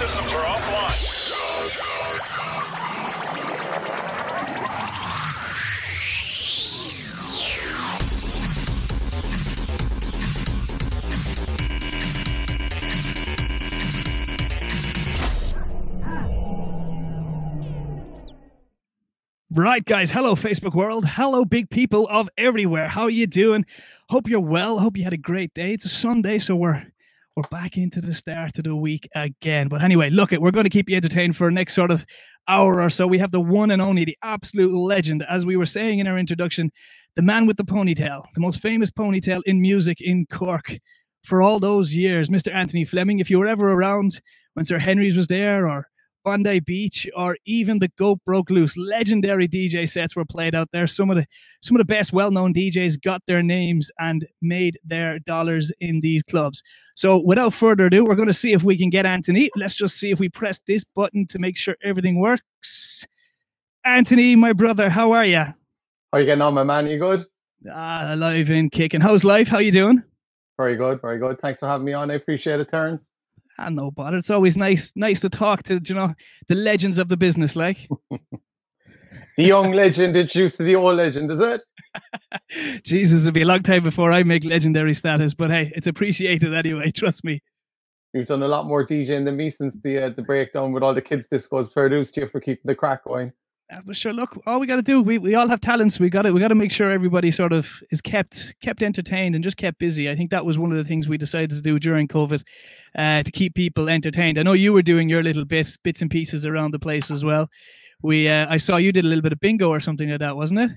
systems are offline. Right, guys. Hello, Facebook world. Hello, big people of everywhere. How are you doing? Hope you're well. Hope you had a great day. It's a Sunday, so we're back into the start of the week again. But anyway, look, we're going to keep you entertained for the next sort of hour or so. We have the one and only, the absolute legend, as we were saying in our introduction, the man with the ponytail, the most famous ponytail in music in Cork for all those years, Mr. Anthony Fleming. If you were ever around when Sir Henry's was there, or Bondi Beach, or even the Goat Broke Loose, legendary DJ sets were played out there. Some of the best well-known DJs got their names and made their dollars in these clubs. So without further ado, we're going to see if we can get Anthony. Let's just see if we press this button to make sure everything works. Anthony, my brother, how are you? How are you getting on, my man? You good? Alive and kicking. How's life? How you doing? Very good, very good. Thanks for having me on. I appreciate it, Terence. No bother. It's always nice to talk to, the legends of the business, like. The young legend introduced to the old legend, is it? Jesus, it'll be a long time before I make legendary status, but hey, it's appreciated anyway, trust me. You've done a lot more DJing than me since the breakdown with all the kids' discos. Fair dues to you for keeping the crack going. But sure, look, all we got to do, we all have talents. We got to make sure everybody sort of is kept entertained and just kept busy. I think that was one of the things we decided to do during COVID, to keep people entertained. I know you were doing your little bits and pieces around the place as well. I saw you did a little bit of bingo or something like that, wasn't it?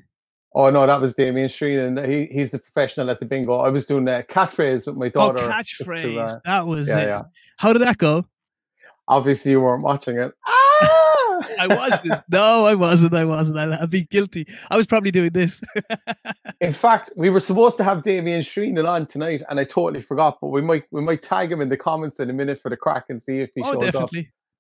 Oh no, that was Damien Street, and he's the professional at the bingo. I was doing a catchphrase with my daughter. Oh, catchphrase! That was it. Yeah. How did that go? Obviously, you weren't watching it. I wasn't. No, I wasn't. I'd be guilty. I was probably doing this. In fact, we were supposed to have Damien Shreenan on tonight, and I totally forgot. But we might tag him in the comments in a minute for the crack and see if he shows up.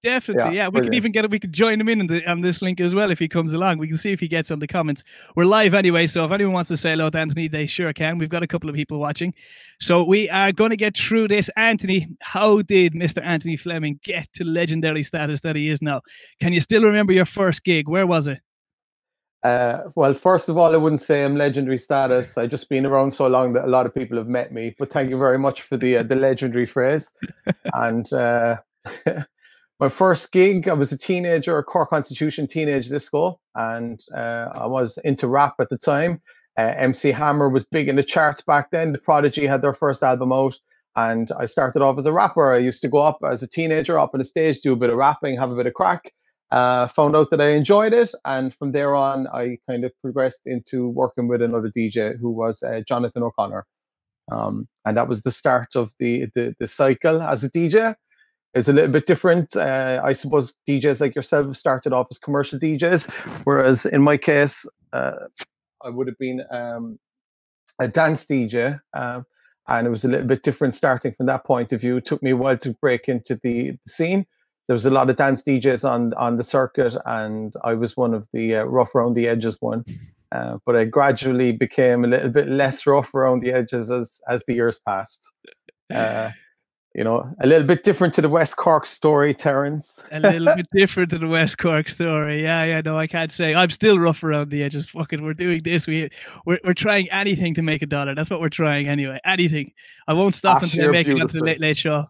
Definitely, yeah. We could join him in on this link as well if he comes along. We can see if he gets on the comments. We're live anyway, so if anyone wants to say hello to Anthony, they sure can. We've got a couple of people watching, so we are going to get through this. Anthony, how did Mr. Anthony Fleming get to legendary status that he is now? Can you still remember your first gig? Where was it? Well, first of all, I wouldn't say I'm legendary status. I've just been around so long that a lot of people have met me. But thank you very much for the legendary phrase. And my first gig, I was a teenager, a Cork Constitution teenage disco, and I was into rap at the time. MC Hammer was big in the charts back then. The Prodigy had their first album out, and I started off as a rapper. I used to go up as a teenager, up on the stage, do a bit of rapping, have a bit of crack. Found out that I enjoyed it, and from there on, I kind of progressed into working with another DJ who was Jonathan O'Connor, and that was the start of the cycle as a DJ. It's a little bit different. I suppose DJs like yourself started off as commercial DJs, whereas in my case, I would have been a dance DJ, and it was a little bit different starting from that point of view. It took me a while to break into the scene. There was a lot of dance DJs on the circuit, and I was one of the rough around the edges one. But I gradually became a little bit less rough around the edges as the years passed. A little bit different to the West Cork story, Terence. A little bit different to the West Cork story. Yeah, no, I can't say. I'm still rough around the edges. Fucking, we're doing this. We're trying anything to make $1. That's what we're trying anyway. Anything. I won't stop until I make it onto the Late Late Show.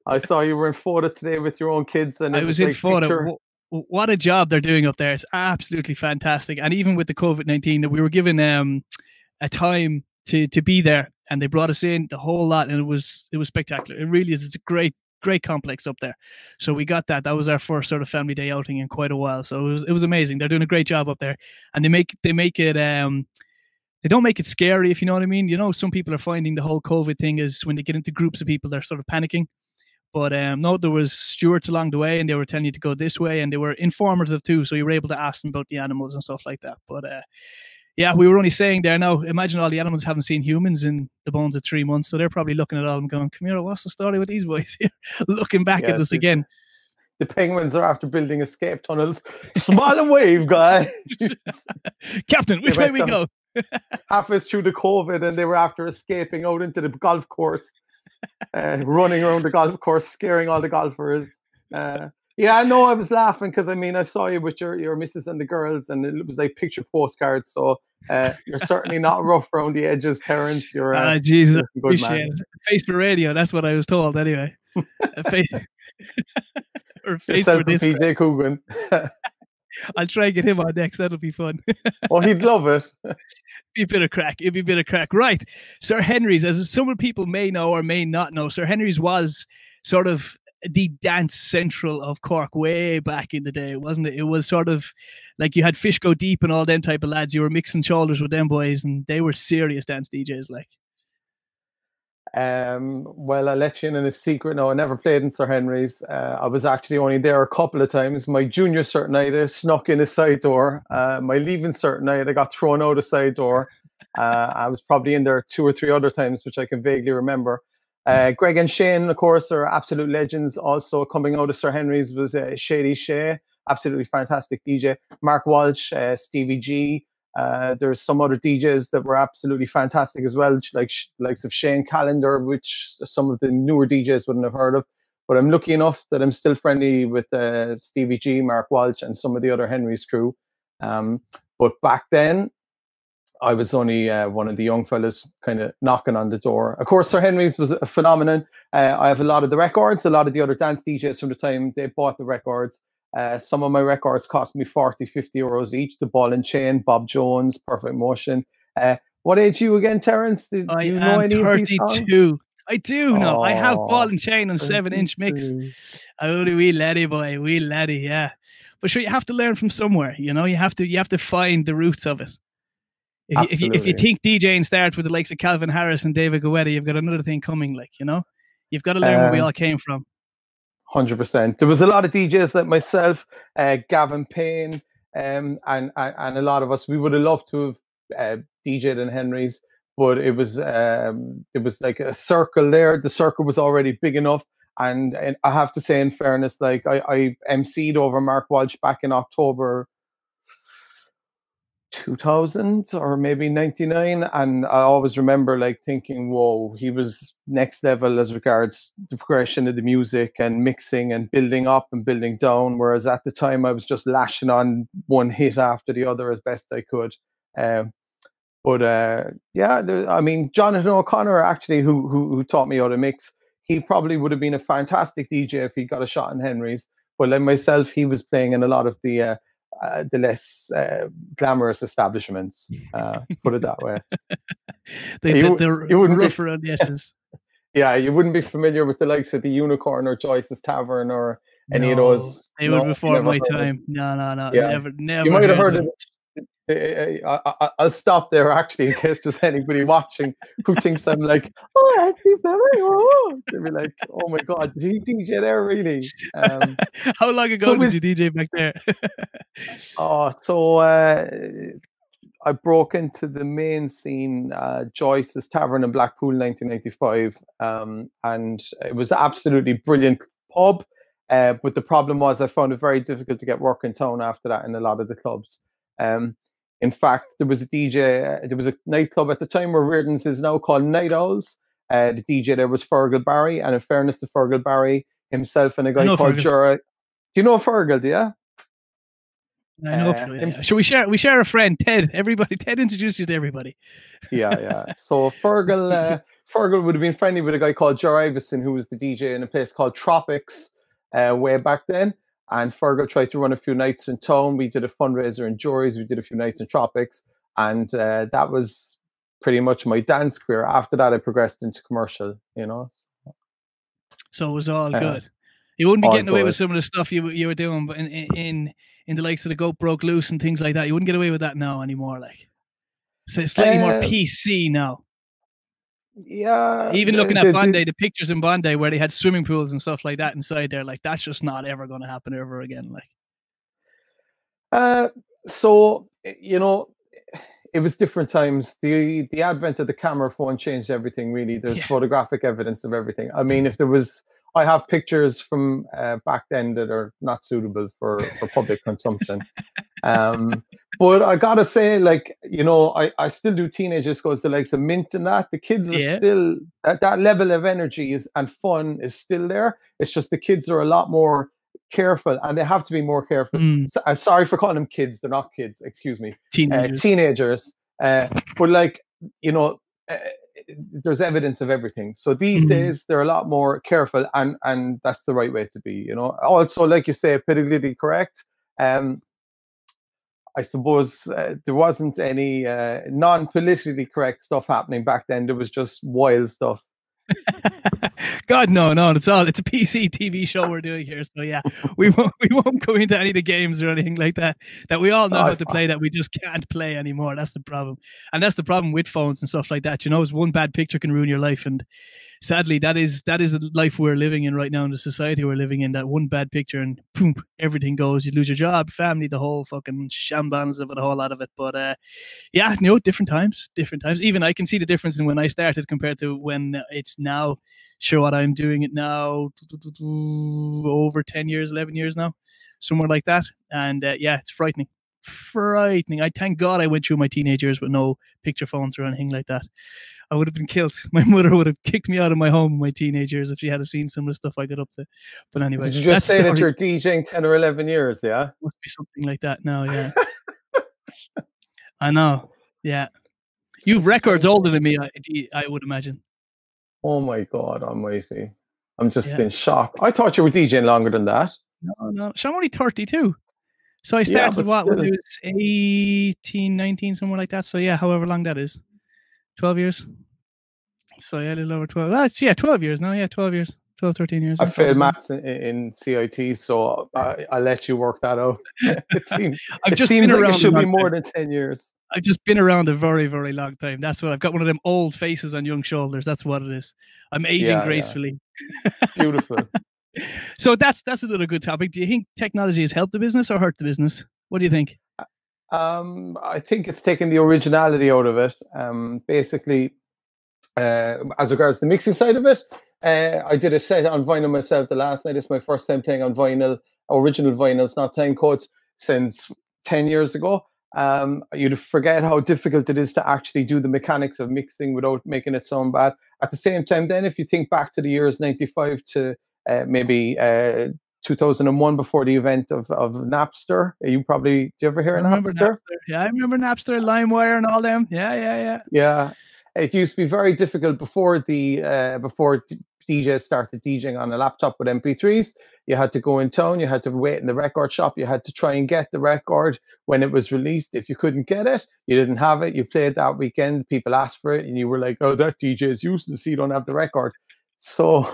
I saw you were in Fota today with your own kids. And I was in Fota. What a job they're doing up there. It's absolutely fantastic. And even with the COVID-19, that we were given a time to be there. And they brought us in the whole lot, and it was spectacular. It really is. It's a great complex up there. So we got that. That was our first sort of family day outing in quite a while. So it was amazing. They're doing a great job up there, and they make it. They don't make it scary, if you know what I mean. You know, some people are finding the whole COVID thing is when they get into groups of people, they're sort of panicking. But no, there was stewards along the way, and they were telling you to go this way, and they were informative too. So you were able to ask them about the animals and stuff like that. But yeah, we were only saying there now, imagine all the animals haven't seen humans in the bones of 3 months. So they're probably looking at all of them going, come here, what's the story with these boys here? Looking back at us again. The penguins are after building escape tunnels. Smile and wave, guy. Captain, which way we go? Halfway through the COVID, and they were after escaping out into the golf course. running around the golf course, scaring all the golfers. Yeah, I know I was laughing because I mean I saw you with your missus and the girls, and it was like picture postcards. So you're certainly not rough around the edges, Terence. You're Jesus, a good man. Face for radio. That's what I was told anyway. Face or face Yourself for this. PJ Coogan. I'll try and get him on next. That'll be fun. Oh, he'd love it. Be a bit of crack. It'd be a bit of crack. Right. Sir Henry's, as some people may know or may not know, Sir Henry's was sort of the dance central of Cork way back in the day, wasn't it? It was sort of like you had Fish Go Deep and all them type of lads. You were mixing shoulders with them boys, and they were serious dance DJs. Like, well, I'll let you in on a secret. No, I never played in Sir Henry's. I was actually only there a couple of times. My junior cert night, I snuck in a side door. My leaving cert night, I got thrown out a side door. I was probably in there 2 or 3 other times, which I can vaguely remember. Greg and Shane, of course, are absolute legends. Also coming out of Sir Henry's was Shady Shay, absolutely fantastic DJ. Mark Walsh, Stevie G. There's some other DJs that were absolutely fantastic as well, like likes of Shane Callender, which some of the newer DJs wouldn't have heard of. But I'm lucky enough that I'm still friendly with Stevie G, Mark Walsh, and some of the other Henry's crew. But back then, I was only one of the young fellas kind of knocking on the door. Of course, Sir Henry's was a phenomenon. I have a lot of the records. A lot of the other dance DJs from the time, they bought the records. Some of my records cost me 40, 50 euros each. The Ball and Chain, Bob Jones, Perfect Motion. What age are you again, Terence? Do you know any 32. I do know. I have Ball and Chain on 7-inch mix. Oh, wee laddie boy, wee laddie, yeah. But sure, you have to learn from somewhere. You know, you have to find the roots of it. If you think DJing starts with the likes of Calvin Harris and David Guetta, you've got another thing coming. Like, you know, you've got to learn where we all came from. 100%. There was a lot of DJs like myself, Gavin Payne, and a lot of us. We would have loved to have DJed in Henry's, but it was like a circle there. The circle was already big enough, and I have to say, in fairness, like I emceed over Mark Walsh back in October 2000 or maybe 99, and I always remember like thinking, whoa, he was next level as regards the progression of the music and mixing and building up and building down, whereas at the time I was just lashing on one hit after the other as best I could. I mean, Jonathan O'Connor, actually, who taught me how to mix, he probably would have been a fantastic DJ if he got a shot in Henry's, but like myself, he was playing in a lot of the less glamorous establishments, put it that way. They're rough around the edges. Yeah, you wouldn't be familiar with the likes of the Unicorn or Joyce's Tavern or any of those. They were before my time. No. Yeah. Never. You might have heard of it. I'll stop there actually in case there's anybody watching who thinks I'm like, oh, Anthony Fleming. Oh, they'll be like, oh my God, did he DJ there really? How long ago did you DJ back there? I broke into the main scene, Joyce's Tavern in Blackpool, 1995, and it was absolutely brilliant pub. But the problem was I found it very difficult to get work in town after that in a lot of the clubs. In fact, there was a nightclub at the time where Reardon's is now called Night Owls. The DJ there was Fergal Barry, and in fairness to Fergal Barry himself and a guy called Jura. Do you know Fergal, do you? I know. So we share a friend, Ted. Ted introduced you to everybody. Yeah. So Fergal would have been friendly with a guy called Jar Iveson, who was the DJ in a place called Tropics way back then. And Fergal tried to run a few nights in town. We did a fundraiser in Jory's. We did a few nights in Tropics. And that was pretty much my dance career. After that, I progressed into commercial, you know. So it was all good. You wouldn't be getting away with some of the stuff you were doing, but in the likes of the Goat Broke Loose and things like that, you wouldn't get away with that now anymore. Like, so it's slightly more PC now. Yeah. Even looking at Bondi, the pictures in Bondi where they had swimming pools and stuff like that inside there, like that's just not ever going to happen ever again. Like, so you know, it was different times. The advent of the camera phone changed everything. Really, there's photographic evidence of everything. I mean, I have pictures from back then that are not suitable for public consumption. But I gotta say, like, you know, I still do teenage discos, the likes of Mint and that. The kids are Yeah. still that level of energy and fun is still there. It's just the kids are a lot more careful, and they have to be more careful. Mm, So, I'm sorry for calling them kids; they're not kids. Excuse me, teenagers. teenagers. But like, you know, uh, there's evidence of everything. So these Mm. days they're a lot more careful, and that's the right way to be. You know. Also, like you say, politically correct. I suppose there wasn't any non-politically correct stuff happening back then. There was just wild stuff. God, no, it's a PC TV show we're doing here. So yeah, we won't go into any of the games or anything like that we all know how to play that we just can't play anymore. That's the problem. And that's the problem with phones and stuff like that. You know, one bad picture can ruin your life. And sadly, that is the life we're living in right now, in the society we're living in. That one bad picture and boom, everything goes. You lose your job, family, the whole fucking shambans of it, a whole lot of it. But yeah, you know, different times. Even I can see the difference in when I started compared to when it's now. Sure, what I'm doing it now, over 10 years, 11 years now, somewhere like that. And yeah, it's frightening. I thank God I went through my teenage years with no picture phones or anything like that. I would have been killed. My mother would have kicked me out of my home in my teenage years if she had seen some of the stuff I got up to. But anyway, did you just say that you're DJing 10 or 11 years? Yeah, must be something like that now. Yeah, I know. Yeah, you've records older than me. I would imagine. Oh my God almighty. I'm just in shock. I thought you were DJing longer than that. No. So I'm only 32. So I started when I was 18, 19, somewhere like that. So yeah, however long that is. 12 years. So yeah, a little over 12. Yeah, 12 years now. Yeah, 12 years. 12, 13 years. I failed maths in CIT, so I let you work that out. It seems like it should be more than 10 years. I've just been around a very, very long time. That's what I've got. One of them old faces on young shoulders. That's what it is. I'm aging gracefully. Yeah. Beautiful. So that's another good topic. Do you think technology has helped the business or hurt the business? What do you think? I think it's taken the originality out of it. Basically, as regards the mixing side of it, I did a set on vinyl myself the last night. It's my first time playing on vinyl, original vinyls, not time codes, since 10 years ago. You'd forget how difficult it is to actually do the mechanics of mixing without making it sound bad. At the same time, then, if you think back to the years 95 to maybe 2001, before the event of Napster, do you ever hear of Napster? Yeah, I remember Napster, LimeWire, and all them. Yeah. It used to be very difficult before DJs started DJing on a laptop with MP3s. You had to go in town, you had to wait in the record shop, you had to try and get the record when it was released. If you couldn't get it, you didn't have it, you played that weekend, people asked for it, and you were like, oh, that DJ is useless, you don't have the record. So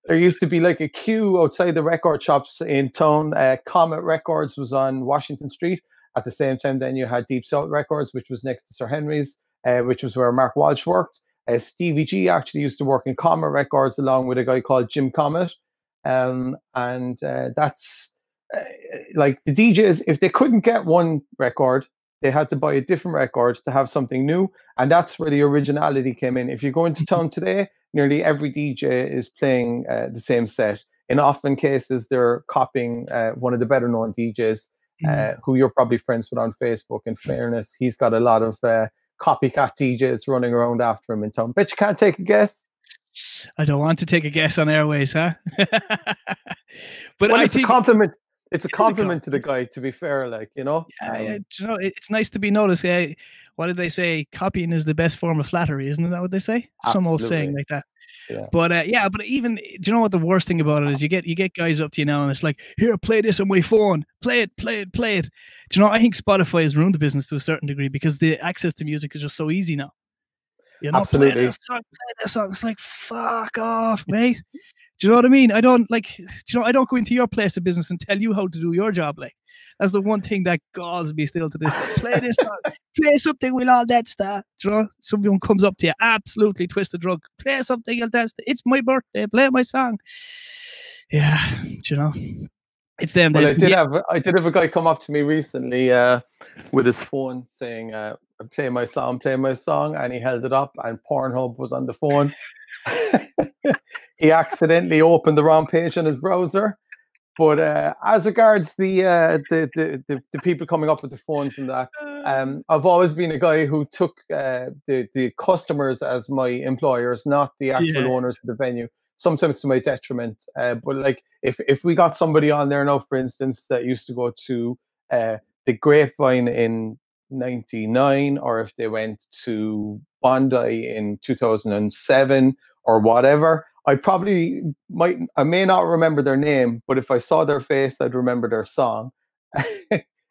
there used to be like a queue outside the record shops in town. Comet Records was on Washington Street. At the same time, then you had Deep South Records, which was next to Sir Henry's, which was where Mark Walsh worked. Stevie G actually used to work in Comet Records along with a guy called Jim Comet. That's like the DJs, if they couldn't get one record, they had to buy a different record to have something new. And that's where the originality came in. If you go into town today, nearly every DJ is playing the same set. In often cases, they're copying one of the better known DJs who you're probably friends with on Facebook. In fairness, he's got a lot of copycat DJs running around after him in town. Bet you can't take a guess. I don't want to take a guess on Airways, huh? But I think it's a compliment. It's a compliment to the guy, to be fair, like, you know. Yeah, you know, it's nice to be noticed. What did they say? Copying is the best form of flattery, isn't that what they say? Absolutely. Some old saying like that. Yeah. But even, do you know what the worst thing about it is? You get guys up to you now and it's like, here, play this on my phone. Play it. Do you know, I think Spotify has ruined the business to a certain degree because the access to music is just so easy now. You know, absolutely. Play this song. It's like, fuck off, mate. Do you know what I mean? I don't go into your place of business and tell you how to do your job. Like, that's the one thing that galls me still to this day. Play this song. Play something with all that stuff. Do you know, someone comes up to you, absolutely twist the drug. Play something else. It's my birthday. Play my song. Yeah, do you know, it's them. Well, I did have a guy come up to me recently with his phone saying, play my song, and he held it up and Pornhub was on the phone. He accidentally opened the wrong page on his browser. But as regards the people coming up with the phones and that, I've always been a guy who took the customers as my employers, not the actual owners of the venue. Sometimes to my detriment. But like if we got somebody on there now, for instance, that used to go to the Grapevine in '99, or if they went to Bondi in 2007 or whatever, I may not remember their name, but if I saw their face, I'd remember their song.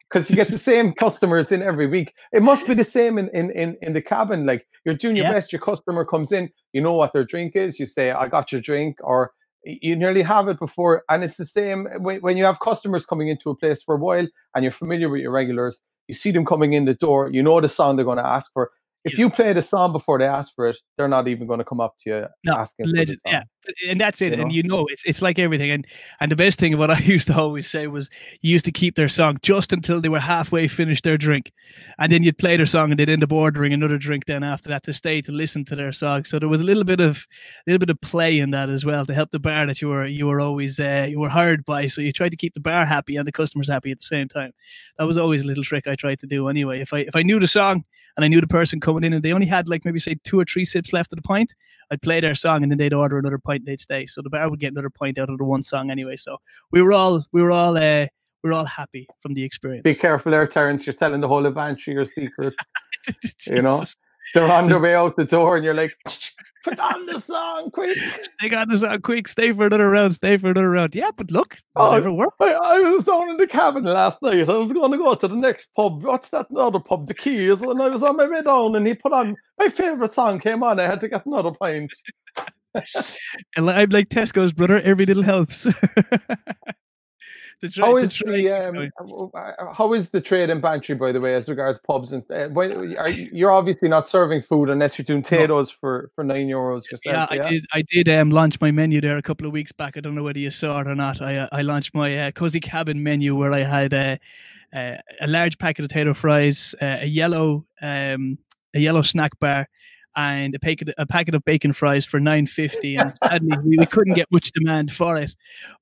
Because you get the same customers in every week. It must be the same in the cabin. Like, you're doing your best. Your customer comes in, you know what their drink is. You say, I got your drink, or you nearly have it before. And it's the same when you have customers coming into a place for a while and you're familiar with your regulars. You see them coming in the door, you know the song they're going to ask for. If you play the song before they ask for it, they're not even going to come up to you asking for the song. Yeah, and that's it. And it's like everything. And the best thing of what I used to always say was, you used to keep their song just until they were halfway finished their drink, and then you'd play their song and they'd end up ordering another drink then after that to stay to listen to their song. So there was a little bit of play in that as well, to help the bar that you were always you were hired by. So you tried to keep the bar happy and the customers happy at the same time. That was always a little trick I tried to do anyway. If I knew the song and I knew the person coming in and they only had like maybe say 2 or 3 sips left of the pint, I'd play their song and then they'd order another pint and they'd stay. So the bar would get another pint out of the one song anyway. So we were all happy from the experience. Be careful there, Terence. You're telling the whole of Bantry your secrets. You know, they're on their way out the door and you're like, put on the song quick. They got the song quick. Stay for another round. Stay for another round. Yeah, but look, whatever worked. I was down in the cabin last night. I was going to go to the next pub. What's that other pub? The Keys. And I was on my way down and he put on my favourite song came on. I had to get another pint. And I'm like Tesco's brother. Every little helps. How is the trade in Bantry, by the way, as regards pubs? And you're obviously not serving food unless you're doing potatoes for €9 yourself. Yeah, I did launch my menu there a couple of weeks back. I don't know whether you saw it or not. I launched my cozy cabin menu where I had a large packet of potato fries, a yellow snack bar, and a packet of bacon fries for $9.50, and sadly we couldn't get much demand for it.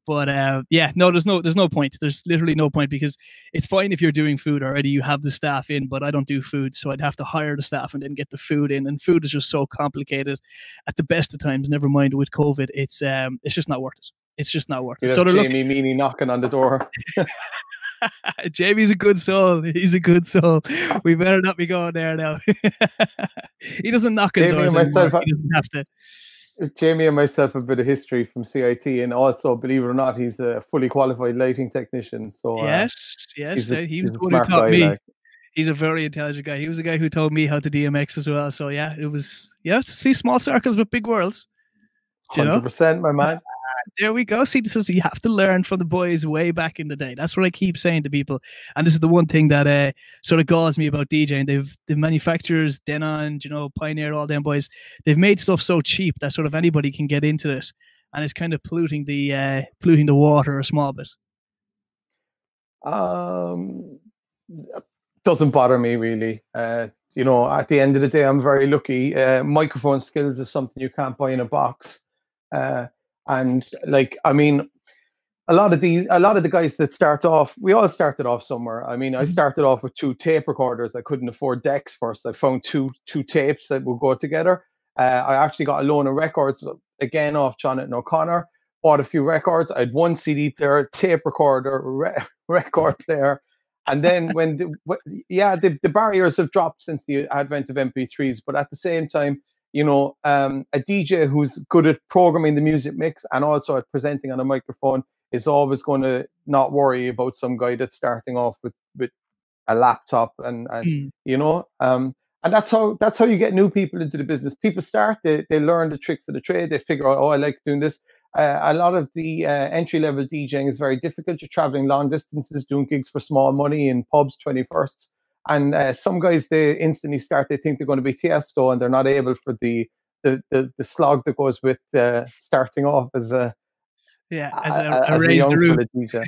But there's no point. There's literally no point, because it's fine if you're doing food already. You have the staff in, but I don't do food, so I'd have to hire the staff and then get the food in. And food is just so complicated at the best of times. Never mind with COVID, it's just not worth it. It's just not worth it. So Jamie Meany knocking on the door. Jamie's a good soul. He's a good soul. We better not be going there now. He doesn't knock on doors anymore. He doesn't have to. Jamie and myself have a bit of history from CIT, and also, believe it or not, he's a fully qualified lighting technician. So yes, he was the one who taught me. He's a very intelligent guy. He was the guy who told me how to DMX as well. So yeah, it was see small circles but big worlds. 100%, my man. There we go. See, this is, you have to learn from the boys way back in the day. That's what I keep saying to people. And this is the one thing that sort of galls me about DJing. The manufacturers, Denon, Pioneer, all them boys, they've made stuff so cheap that sort of anybody can get into it, and it's kind of polluting the water a small bit. Doesn't bother me really. At the end of the day, I'm very lucky. Microphone skills is something you can't buy in a box. And a lot of the guys that start off, we all started off somewhere. I mean, I started off with 2 tape recorders. I couldn't afford decks first. I found two tapes that would go together. I actually got a loan of records again off Jonathan O'Connor. Bought a few records. I had 1 CD player, tape recorder, record player. And then when the barriers have dropped since the advent of MP3s, but at the same time, a DJ who's good at programming the music mix and also at presenting on a microphone is always going to not worry about some guy that's starting off with a laptop and that's how you get new people into the business. People start, they learn the tricks of the trade, they figure out, I like doing this. A lot of the entry-level DJing is very difficult. You're traveling long distances, doing gigs for small money in pubs, 21sts. And some guys, they instantly start, they think they're going to be Tiesto, and they're not able for the slog that goes with starting off as a raised young room. DJ.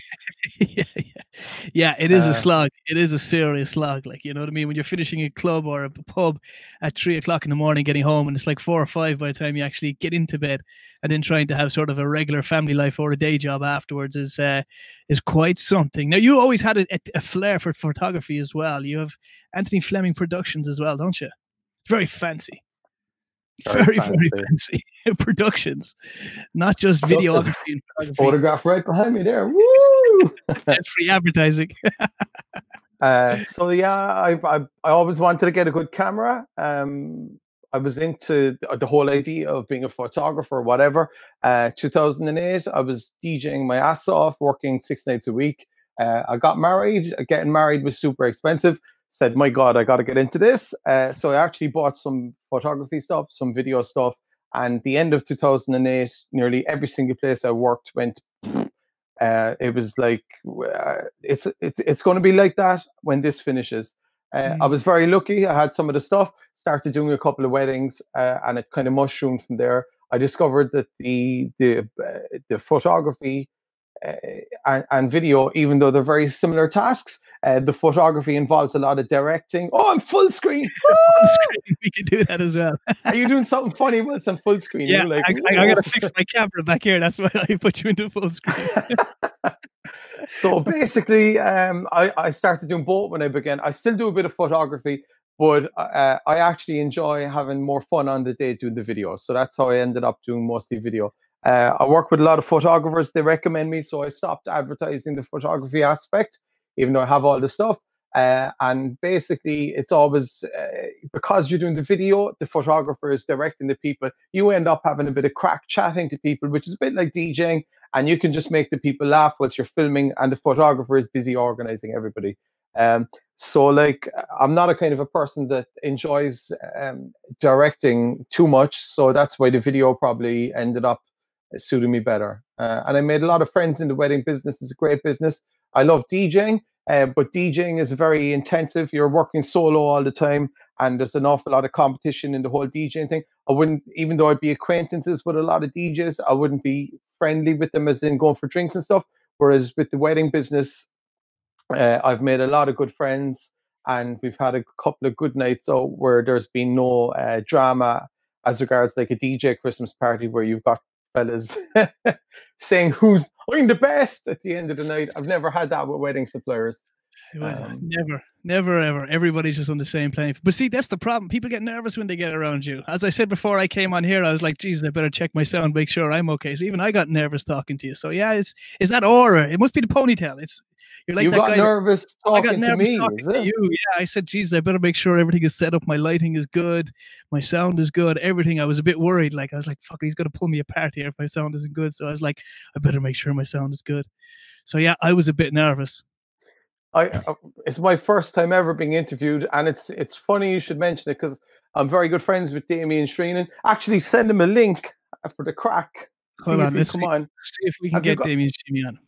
Yeah, it is a slog. It is a serious slog. Like, you know what I mean? When you're finishing a club or a pub at 3 o'clock in the morning, getting home, and it's like 4 or 5 by the time you actually get into bed, and then trying to have sort of a regular family life or a day job afterwards is quite something. Now, you always had a flair for photography as well. You have Anthony Fleming Productions as well, don't you? It's very fancy. Very fancy productions, not just videography and photography. Photograph right behind me there. Woo! Free advertising. So yeah, I always wanted to get a good camera. I was into the whole idea of being a photographer or whatever. 2008, I was DJing my ass off, working 6 nights a week. I got married. Getting married was super expensive. Said, my God, I got to get into this. So I actually bought some photography stuff, some video stuff. And the end of 2008, nearly every single place I worked went. It was like, it's going to be like that when this finishes. I was very lucky. I had some of the stuff, started doing a couple of weddings, and it kind of mushroomed from there. I discovered that the photography and video, even though they're very similar tasks, the photography involves a lot of directing. Oh, I'm full screen. Full screen. We can do that as well. Are you doing something funny while it's on full screen? Yeah, like, I got to fix my camera back here. That's why I put you into full screen. So basically, I started doing both when I began. I still do a bit of photography, but I actually enjoy having more fun on the day doing the video. So that's how I ended up doing mostly video. I work with a lot of photographers. They recommend me, so I stopped advertising the photography aspect, even though I have all the stuff. And basically, it's always because you're doing the video, the photographer is directing the people. You end up having a bit of crack chatting to people, which is a bit like DJing, and you can just make the people laugh whilst you're filming, and the photographer is busy organizing everybody. So, like, I'm not a kind of a person that enjoys directing too much, so that's why the video probably ended up suiting me better. And I made a lot of friends in the wedding business. It's a great business. I love DJing, but DJing is very intensive. You're working solo all the time, and there's an awful lot of competition in the whole DJing thing. I wouldn't, even though I'd be acquaintances with a lot of DJs, I wouldn't be friendly with them as in going for drinks and stuff. Whereas with the wedding business, I've made a lot of good friends, and we've had a couple of good nights where there's been no drama as regards like a DJ Christmas party where you've got fellas saying I'm the best at the end of the night. I've never had that with wedding suppliers. Never ever. Everybody's just on the same plane. But see, that's the problem. People get nervous when they get around you. As I said before I came on here, I was like, Jesus, I better check my sound, make sure I'm okay. So even I got nervous talking to you. So yeah, it's that aura. It must be the ponytail. You're like, you got nervous talking to me. To you. Yeah, I said, Jesus, I better make sure everything is set up. My lighting is good. My sound is good. Everything. I was a bit worried. Like, I was like, fuck, he's going to pull me apart here if my sound isn't good. So I was like, I better make sure my sound is good. So yeah, I was a bit nervous. It's my first time ever being interviewed, and it's funny you should mention it because I'm very good friends with Damien Shreenan. Actually, send him a link for the crack. Hold on, let's see if we can get Damien Shreenan on.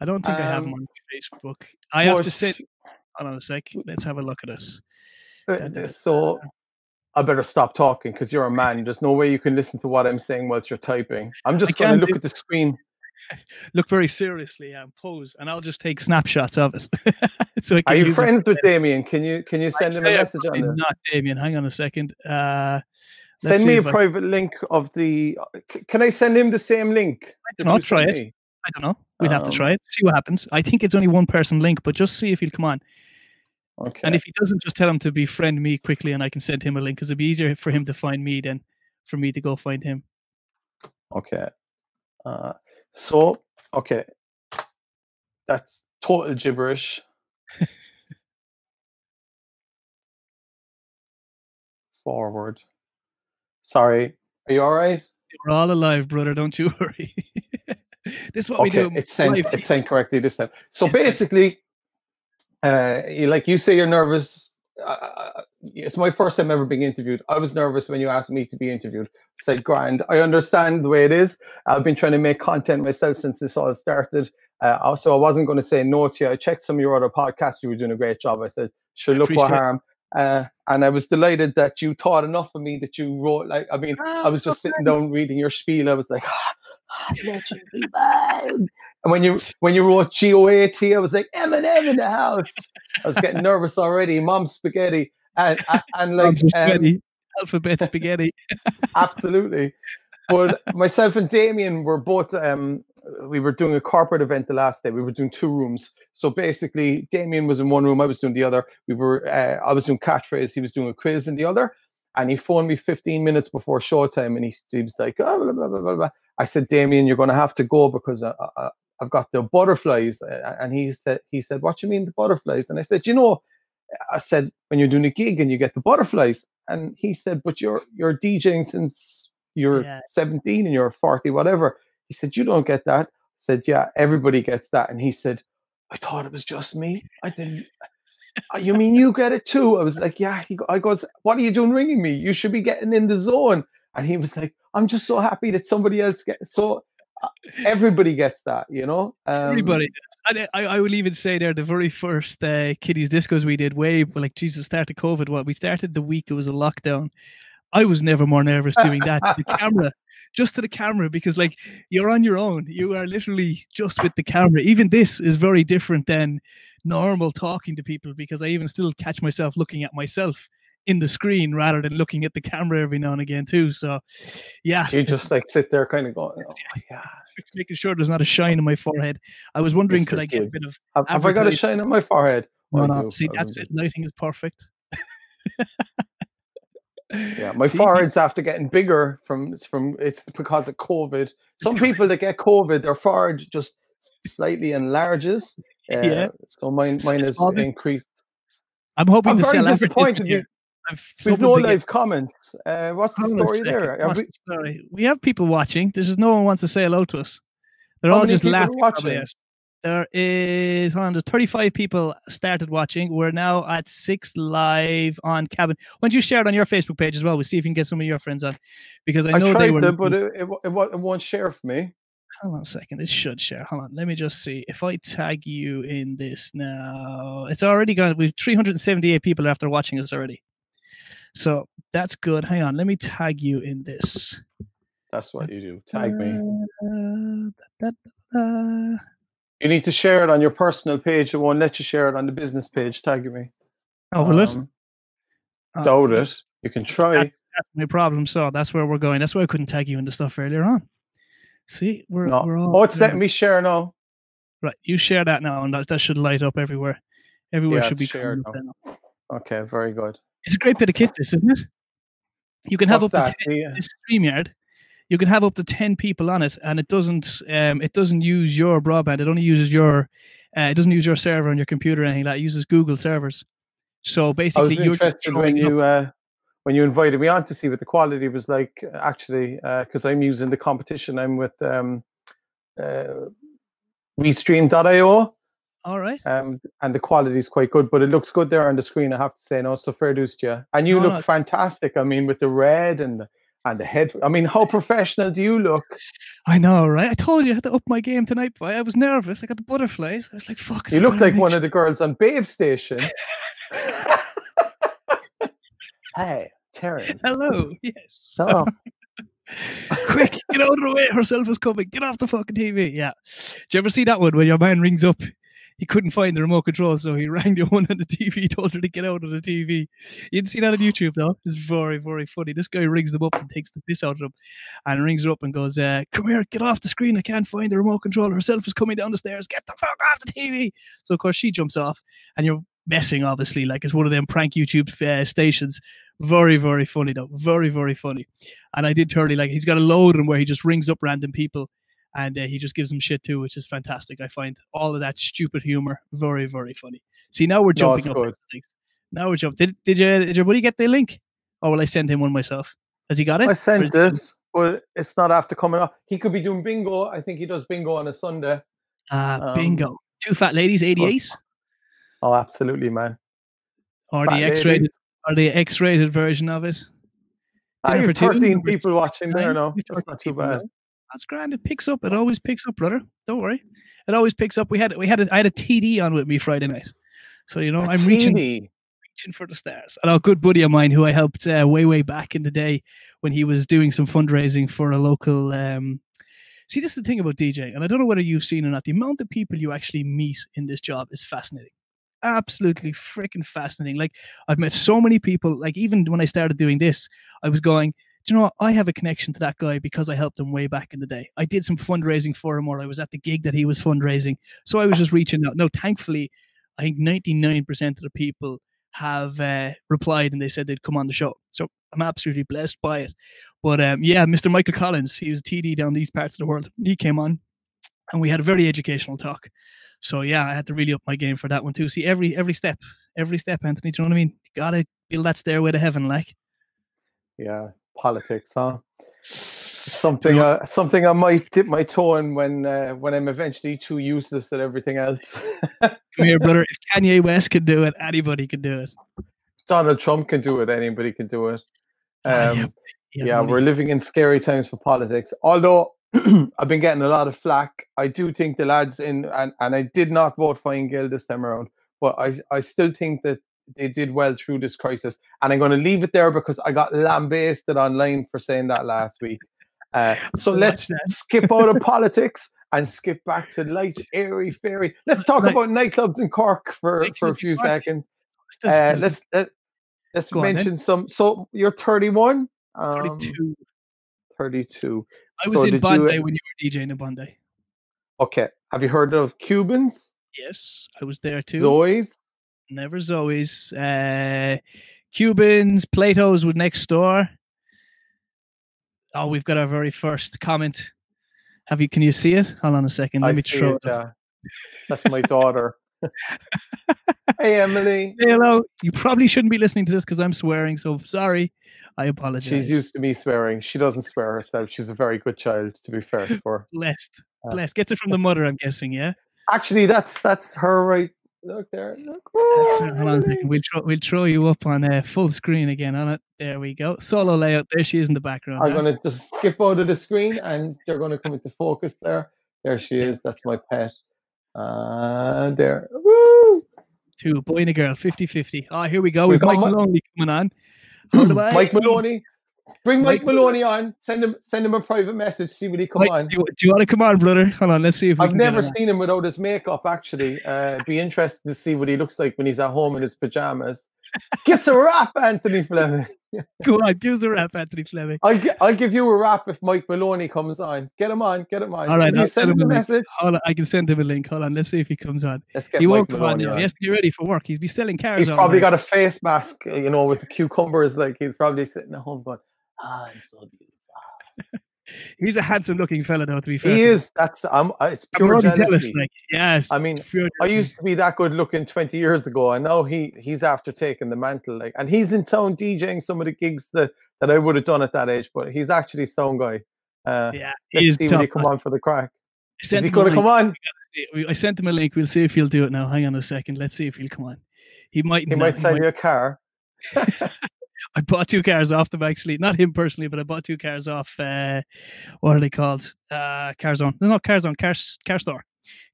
I don't think I have him on Facebook. I have to sit. Hold on a sec. Let's have a look at it. So I better stop talking because you're a man. There's no way you can listen to what I'm saying whilst you're typing. I'm just going to look at the screen. Look very seriously and pose, and I'll just take snapshots of it. So are you friends with Damien? Can you send him a message on there? Not Damien. Hang on a second. Send me a private link of the. Can I send him the same link? I don't know. Try it. I don't know. We'll have to try it. See what happens. I think it's only one person link, but just see if he'll come on. Okay. And if he doesn't, just tell him to befriend me quickly, and I can send him a link because it'd be easier for him to find me than for me to go find him. Okay. So, okay. That's total gibberish. Forward. Sorry. Are you all right? We're all alive, brother. Don't you worry. This is what we do. It's sent correctly this time. So basically, like you say, you're nervous. It's my first time ever being interviewed. I was nervous when you asked me to be interviewed. I said, grand. I understand the way it is. I've been trying to make content myself since this all started. Also, I wasn't going to say no to you. I checked some of your other podcasts. You were doing a great job. I said, sure, look what harm. And I was delighted that you thought enough of me that you wrote. Like, I mean, I was just sitting down reading your spiel. I was like, legendary man. And when you wrote GOAT, I was like, Eminem in the house. I was getting nervous already. Mom spaghetti. And like spaghetti. Alphabet spaghetti. Absolutely. But myself and Damien were both we were doing a corporate event the last day. We were doing 2 rooms. So basically Damien was in one room, I was doing the other. I was doing catchphrase, he was doing a quiz in the other. And he phoned me 15 minutes before showtime, and he was like, oh, blah, blah, blah, blah, blah. I said, Damien, you're going to have to go because I've got the butterflies. And he said, what do you mean the butterflies? And I said, I said, when you're doing a gig and you get the butterflies. And he said, but you're DJing since you're 17 and you're 40, whatever. He said, you don't get that. I said, yeah, everybody gets that. And he said, I thought it was just me. I didn't. You mean you get it too? I was like, yeah. I goes, what are you doing ringing me? You should be getting in the zone. And he was like, I'm just so happy that somebody else gets. So everybody gets that, you know. Everybody does. And I will even say there, the very first Kiddies Discos we did, started COVID. Well, we started the week it was a lockdown. I was never more nervous doing that to the camera, just to the camera, because like you're on your own. You are literally just with the camera. Even this is very different than normal talking to people, because I even still catch myself looking at myself in the screen rather than looking at the camera every now and again too. So yeah. You just like sit there kind of going, oh my God. Making sure there's not a shine on my forehead. I was wondering, could I get a bit of have I got a shine on my forehead? No. See, that's it. Lighting is perfect. Yeah, my forehead's after getting bigger from it's because of COVID. Some people that get COVID, their forehead just slightly enlarges. So mine is increased. I'm hoping to sell disappointed. We've no live comments. What's the story there? What's the story? We have people watching. There's just no one wants to say hello to us. They're all just laughing. There is, there's 35 people started watching. We're now at 6 live on Cabin. Why don't you share it on your Facebook page as well? We'll see if you can get some of your friends on. Because I know they were... but it won't share for me. Hold on a second. It should share. Hold on. Let me just see. If I tag you in this now, it's already gone. We've 378 people after watching us already. So that's good. Hang on. Let me tag you in this. That's what you do. Tag me. You need to share it on your personal page. It won't let you share it on the business page. Tag me. Oh, will it? Doubt it. You can try. That's my problem. So that's where we're going. That's why I couldn't tag you in the stuff earlier on. See, we're all... Oh, it's letting me share now. Right. You share that now, and that should light up everywhere. Everywhere should be shared now. Okay, very good. It's a great bit of kit, this, isn't it? You can have up to 10 this StreamYard. You can have up to 10 people on it, and it doesn't use your broadband. It only uses your it doesn't use your server on your computer or anything like that. It uses Google servers. So basically, I was interested when you invited me on to see what the quality was like. Actually, because I'm using the competition. I'm with Restream.io. All right. And the quality is quite good, but it looks good there on the screen, I have to say. No, so fair dues to you. And you look fantastic. I mean, with the red and the head. I mean, how professional do you look? I know, right? I told you I had to up my game tonight, boy. I was nervous. I got the butterflies. I was like, fuck. You look like one of the girls on Babe Station. Hey, Terrence. Hello. Yes. Hello. Quick, get out of the way. Herself is coming. Get off the fucking TV. Yeah. Did you ever see that one where your man rings up? He couldn't find the remote control, so he rang the one on the TV, told her to get out of the TV. You didn't see that on YouTube, though? It's very, very funny. This guy rings them up and takes the piss out of them and rings her up and goes, come here, get off the screen. I can't find the remote control. Herself is coming down the stairs. Get the fuck off the TV. So, of course, she jumps off and you're messing, obviously, like it's one of them prank YouTube stations. Very, very funny, though. Very, very funny. And I did totally like, he's got a load of them where he just rings up random people. And he just gives them shit too, which is fantastic. I find all of that stupid humor very, very funny. See, now we're jumping up into things. Now we're jumping. Did your buddy get the link? Or will I send him one myself? Has he got it? I sent it, but it's not after coming up. He could be doing bingo. I think he does bingo on a Sunday. Bingo. 2 fat ladies, 88. Oh, absolutely, man. Or the X-rated, X-rated version of it. I have 13 people watching there now. That's not too bad. That's grand. It picks up. It always picks up, brother. Don't worry. It always picks up. I had a TD on with me Friday night, so you know I'm reaching for the stars. And a good buddy of mine who I helped way back in the day when he was doing some fundraising for a local See, this is the thing about DJ, and I don't know whether you've seen or not. The amount of people you actually meet in this job is fascinating. Absolutely freaking fascinating. Like, I've met so many people. Like, even when I started doing this, I was going, do you know what? I have a connection to that guy because I helped him way back in the day. I did some fundraising for him, or I was at the gig that he was fundraising. So I was just reaching out. No, thankfully, I think 99% of the people have replied and they said they'd come on the show. So I'm absolutely blessed by it. But yeah, Mr. Michael Collins, he was TD down these parts of the world. He came on and we had a very educational talk. So yeah, I had to really up my game for that one too. See, every step, Anthony, do you know what I mean? You gotta build that stairway to heaven, like. Yeah, politics, huh? Something I might dip my toe in when I'm eventually too useless at everything else. Come here, brother. If Kanye West could do it, anybody could do it. Donald Trump can do it. Anybody can do it. Yeah, we're living in scary times for politics. Although I've been getting a lot of flack, I do think the lads and I did not vote Fine Gael this time around, but I still think that they did well through this crisis. And I'm going to leave it there because I got lambasted online for saying that last week. So let's skip out of politics and skip back to light, airy, fairy. Let's talk about nightclubs in Cork for a few seconds. Let's mention some. So you're 31? 32. 32. I was in Bondi when you were DJing in Bondi. Okay. Have you heard of Cubans? Yes, I was there too. Zoe's? Never Zoe's. Cubans, Plato's was next door. Oh, we've got our very first comment. Can you see it? Hold on a second. Let me throw it. That's my daughter. Hey, Emily. Say hello. You probably shouldn't be listening to this because I'm swearing, so sorry. I apologize. She's used to me swearing. She doesn't swear herself. She's a very good child, to be fair to her. Blessed. Gets it from the mother, I'm guessing, yeah? Actually, that's her right. Look there. Look. Hold on a second. We'll throw you up on full screen again on it. There we go. Solo layout. There she is in the background. I'm going to just skip out of the screen and they're going to come into focus there. There she is. That's my pet. There. Woo! Two, boy and a girl, 50-50. Oh, here we go. We've Mike Maloney coming on. Mike Maloney. Bring Mike Maloney on. Send him a private message. See what he come on. Do you want to come on, brother? Hold on. Let's see if we I've never seen him without his makeup. Actually, be interested to see what he looks like when he's at home in his pajamas. Give us a rap, Anthony Fleming. Go on, give us a rap, Anthony Fleming. I'll give you a rap if Mike Maloney comes on. Get him on. All right, I'll send him a message. Hold on, I can send him a link. Hold on, let's see if he comes on. He won't come on now. He has to be ready for work. He's be selling cars. He's probably got a face mask, with the cucumbers. Like he's probably sitting at home going, I'm so beautiful. He's a handsome-looking fella, though. To be fair, he is. It's pure jealousy. Jealous, like, yes. I mean, I used to be that good-looking 20 years ago, and now he's after taking the mantle. Like, and he's in town DJing some of the gigs that I would have done at that age. But he's actually sound guy. Yeah, let's see when he come on for the crack. Is he going to come on? I sent him a link. We'll see if he'll do it now. Hang on a second. Let's see if he'll come on. He might. He might sell you a car. I bought 2 cars off them, actually. Not him personally, but I bought 2 cars off, what are they called? CarZone. No, not CarZone, Car Store.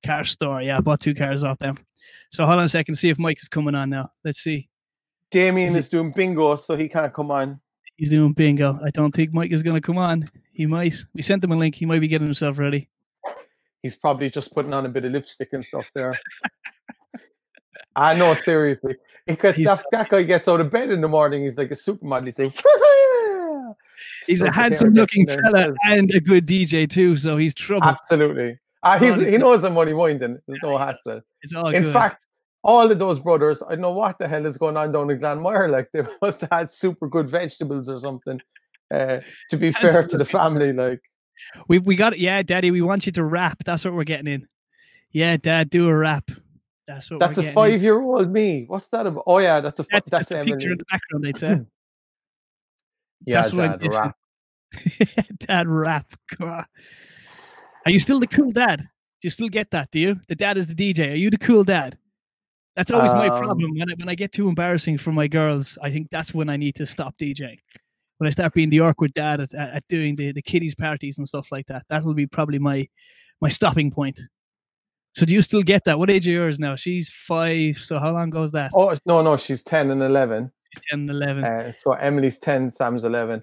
Car Store, yeah. I bought 2 cars off them. So hold on a second, see if Mike is coming on now. Let's see. Damien is doing bingo, so he can't come on. He's doing bingo. I don't think Mike is going to come on. He might. We sent him a link. He might be getting himself ready. He's probably just putting on a bit of lipstick and stuff there. No, seriously. Because that guy gets out of bed in the morning, he's like a supermodel. He's like, he's a handsome-looking fella and a good DJ too, so he's trouble. Absolutely. He knows I'm only winding. There's no hassle. It's all In good. fact, all of those brothers, I don't know what the hell is going on down in Glanmire. Like, they must have had super good vegetables or something. To be fair to the family, like. We got it. Yeah, Daddy, we want you to rap. That's what we're getting in. Yeah, Dad, do a rap. That's a 5-year-old me. What's that about? Oh yeah, that's the picture in the background, I'd say. Yeah, that's Dad, rap. Dad, rap. Are you still the cool dad? Do you still get that? Do you? The dad is the DJ. Are you the cool dad? That's always my problem. When I get too embarrassing for my girls, I think that's when I need to stop DJing. When I start being the awkward dad at doing the kiddies parties and stuff like that, that will be probably my stopping point. So do you still get that? What age are yours now? She's 5. So how long goes that? Oh, no, she's 10 and 11. She's 10 and 11. So Emily's 10, Sam's 11.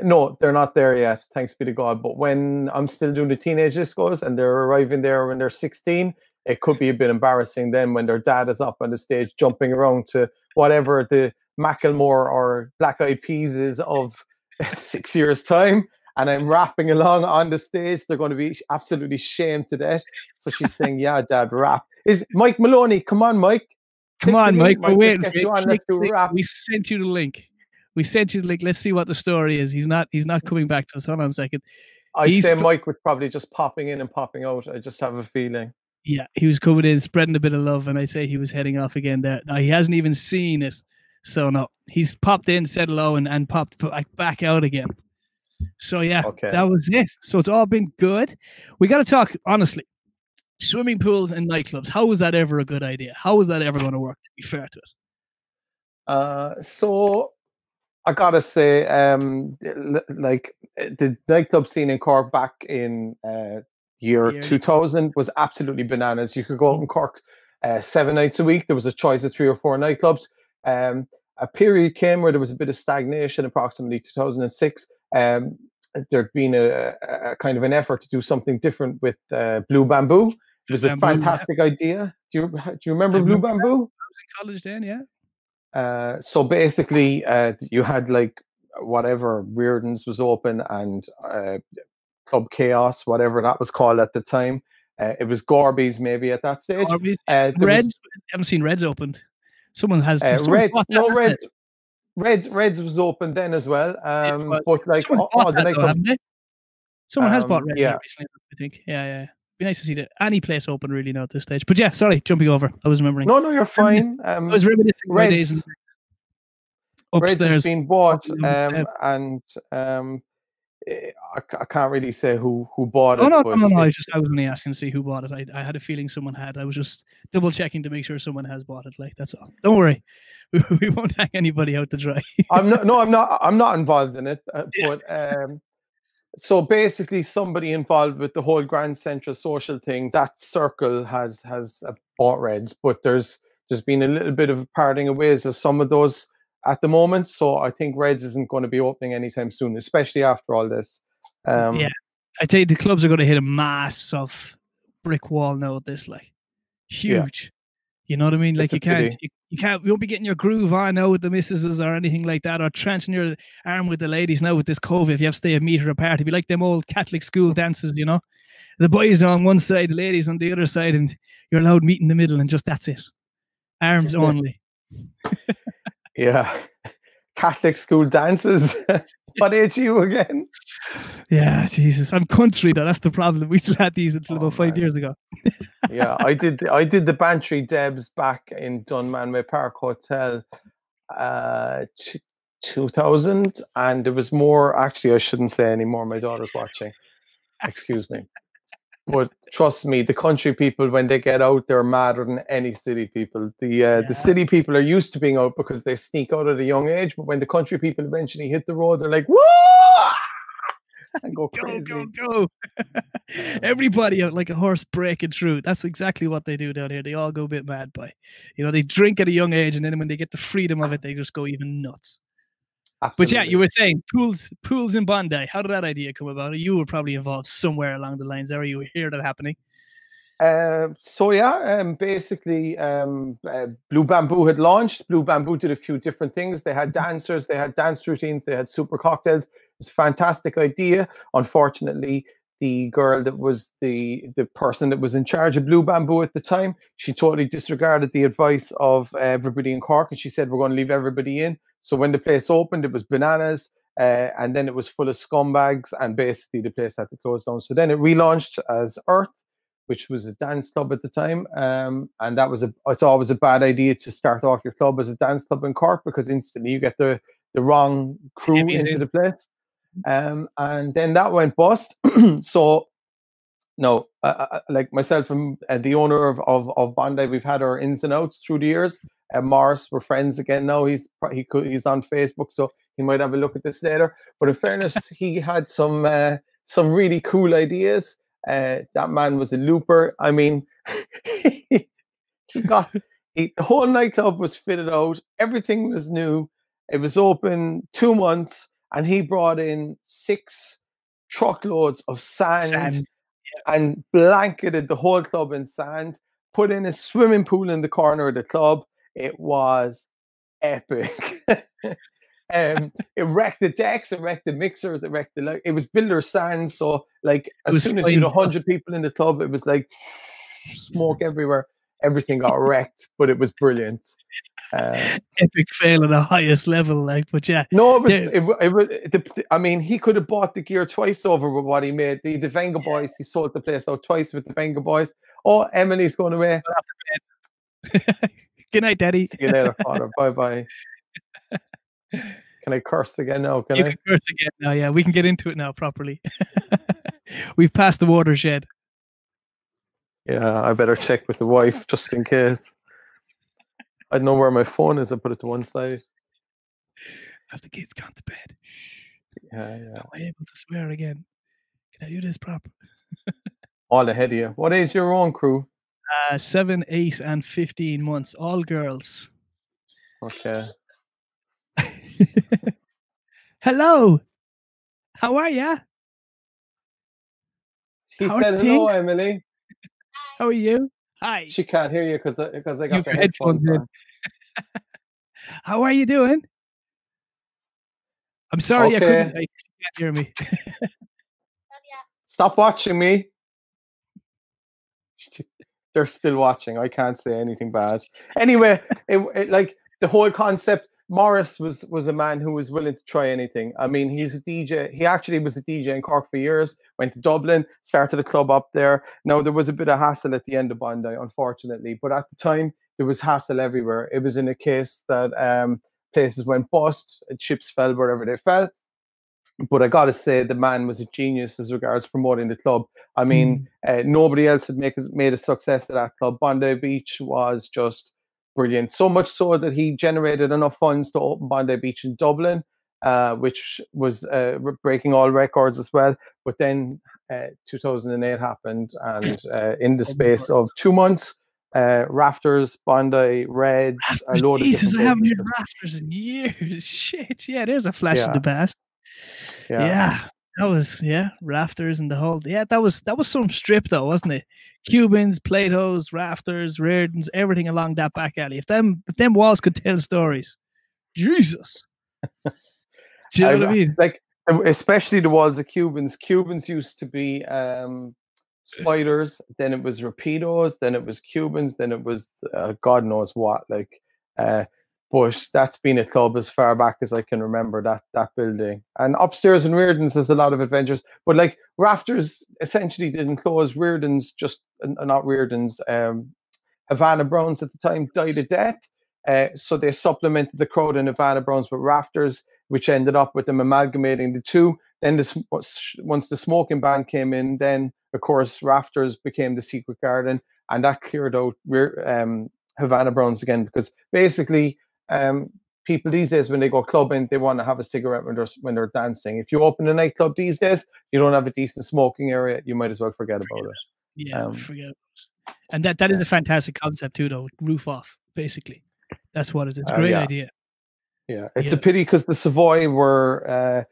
No, they're not there yet, thanks be to God. But when I'm still doing the teenage discos and they're arriving there when they're 16, it could be a bit embarrassing then when their dad is up on the stage jumping around to whatever the Macklemore or Black Eyed Peas is of 6 years' time. And I'm rapping along on the stage. They're going to be absolutely shamed to death. So she's saying, yeah, Dad, rap. Is Mike Maloney? Come on, Mike. Come on, Mike. We're waiting for you. Let's do rap. We sent you the link. Let's see what the story is. He's not coming back to us. Hold on a second. I'd say Mike was probably just popping in and popping out. I just have a feeling. Yeah, he was coming in, spreading a bit of love, and I'd say he was heading off again there. Now, he hasn't even seen it. So, no. He's popped in, said hello, and popped back out again. So, yeah, That was it. So, it's all been good. We got to talk, honestly, swimming pools and nightclubs. How was that ever a good idea? How was that ever going to work, to be fair to it? So I gotta say, like the nightclub scene in Cork back in year 2000 was absolutely bananas. You could go out in Cork 7 nights a week. There was a choice of 3 or 4 nightclubs. A period came where there was a bit of stagnation, approximately 2006. There'd been a kind of an effort to do something different with Blue Bamboo. It was a fantastic idea. Do you remember Blue Bamboo? I was in college then, yeah. So basically, you had like whatever Reardon's was open and Club Chaos, whatever that was called at the time. It was Gorby's maybe at that stage. Reds, I haven't seen Reds opened. Someone has. Reds was open then as well. But like all the nightclubs. Someone has bought Reds recently, I think. Yeah. Be nice to see that any place open really now at this stage. But yeah, sorry, jumping over. I was remembering. No, you're fine. I was reminiscing my days upstairs. Reds has been bought, and I can't really say who bought it. No. I was only asking to see who bought it. I had a feeling someone had. I was just double checking to make sure someone has bought it. Like that's all. Don't worry, we won't hang anybody out to dry. I'm not involved in it. But so basically, somebody involved with the whole Grand Central social thing, that circle has bought Reds, but there's been a little bit of a parting of ways of some of those at the moment. So I think Reds isn't going to be opening anytime soon, especially after all this. Yeah, I tell you, the clubs are going to hit a massive brick wall now with this, like huge. Yeah. You know what I mean? Like you won't be getting your groove on now with the missuses or anything like that, or trancing your arm with the ladies now with this COVID. If you have to stay a meter apart, it'd be like them old Catholic school dances, you know? The boys are on one side, the ladies on the other side, and you're allowed meet in the middle, and just that's it. Arms only. Yeah. Catholic school dances. What age are you again? Yeah, Jesus. I'm country though. That's the problem. We still had these until about 5 years ago. Yeah, I did the Bantry Debs back in Dunmanway Park Hotel 2000, and there was more. Actually, I shouldn't say anymore. My daughter's watching. Excuse me. But trust me, the country people, when they get out, they're madder than any city people. The city people are used to being out because they sneak out at a young age. But when the country people eventually hit the road, they're like, whoa! And go crazy. Go. Everybody out like a horse breaking through. That's exactly what they do down here. They all go a bit mad by. You know, they drink at a young age, and then when they get the freedom of it, they just go even nuts. Absolutely. But yeah, you were saying pools in Bondi. How did that idea come about? You were probably involved somewhere along the lines there. You hear that happening? Basically, Blue Bamboo had launched. Blue Bamboo did a few different things. They had dancers, they had dance routines, they had super cocktails. It was a fantastic idea. Unfortunately, the girl that was the person that was in charge of Blue Bamboo at the time, she totally disregarded the advice of everybody in Cork, and she said, we're going to leave everybody in. So when the place opened, it was bananas, and then it was full of scumbags, and basically the place had to close down. So then it relaunched as Earth, which was a dance club at the time, and it's always a bad idea to start off your club as a dance club in Cork, because instantly you get the wrong crew into the place. And then that went bust. So no, like myself and the owner of Bondi, we've had our ins and outs through the years. Morris, we're friends again now. He's on Facebook, so he might have a look at this later. But in fairness, he had some really cool ideas. That man was a looper. I mean, the whole nightclub was fitted out. Everything was new. It was open 2 months, and he brought in 6 truckloads of sand. And blanketed the whole club in sand, put in a swimming pool in the corner of the club. It was epic. It wrecked the decks, it wrecked the mixers, it was builder sand. So like as soon as you had 100 people in the club, it was like smoke everywhere. Everything got wrecked, but it was brilliant. Epic fail at the highest level, like, but yeah. No, but I mean, he could have bought the gear twice over with what he made. The Venga boys, he sold the place out twice with the Venga boys. Oh, Emily's going away. Good night, Daddy. See you later, Father. Bye-bye. Can I curse again now? You can curse again now, yeah. We can get into it now properly. We've passed the watershed. Yeah, I better check with the wife just in case. I don't know where my phone is. I put it to one side. Have the kids gone to bed? Shh. Yeah. Am I able to swear again? Can I do this proper? All ahead of you. What age is your own crew? 7, 8, and 15 months. All girls. Okay. Hello. How are ya? She said hello, Emily. How are you? Hi. She can't hear you because I got your headphones in. How are you doing? I'm sorry, I couldn't. You can't hear me. Stop watching me. They're still watching. I can't say anything bad. Anyway, it like the whole concept. Morris was a man who was willing to try anything. I mean, he's a DJ. He actually was a DJ in Cork for years. Went to Dublin, started a club up there. Now there was a bit of hassle at the end of Bondi, unfortunately, but at the time there was hassle everywhere. It was in a case that places went bust, chips fell wherever they fell. But I got to say, the man was a genius as regards promoting the club. I mean, nobody else had made a success of that club. Bondi Beach was just brilliant. So much so that he generated enough funds to open Bondi Beach in Dublin, which was breaking all records as well. But then 2008 happened, and in the space of 2 months, Rafters, Bondi, Reds, a load of Jesus, I haven't heard Rafters in years. Shit, yeah, there's a flash in the past. Yeah, that was Rafters and the whole. Yeah, that was some strip though, wasn't it? Cubans, Platos, Rafters, Reardons, everything along that back alley. If them walls could tell stories, Jesus. Do you know what I mean? Like, especially the walls of Cubans. Cubans used to be spiders. Then it was Rapidos. Then it was Cubans. Then it was God knows what. Like, but that's been a club as far back as I can remember, that building. And upstairs in Reardon's, there's a lot of adventures. But like Rafters essentially didn't close. Reardon's not Reardon's. Havana Browns at the time died of death. So they supplemented the crowd in Havana Browns with Rafters, which ended up with them amalgamating the two. Then once the smoking ban came in, then of course Rafters became the Secret Garden, and that cleared out Havana Browns again, because basically people these days, when they go clubbing, they want to have a cigarette when they're dancing. If you open a nightclub these days, you don't have a decent smoking area, you might as well forget about it. Yeah, forget about it. And that is a fantastic concept too, though. Roof off, basically. That's what it is. It's a great idea. Yeah, it's a pity because the Savoy were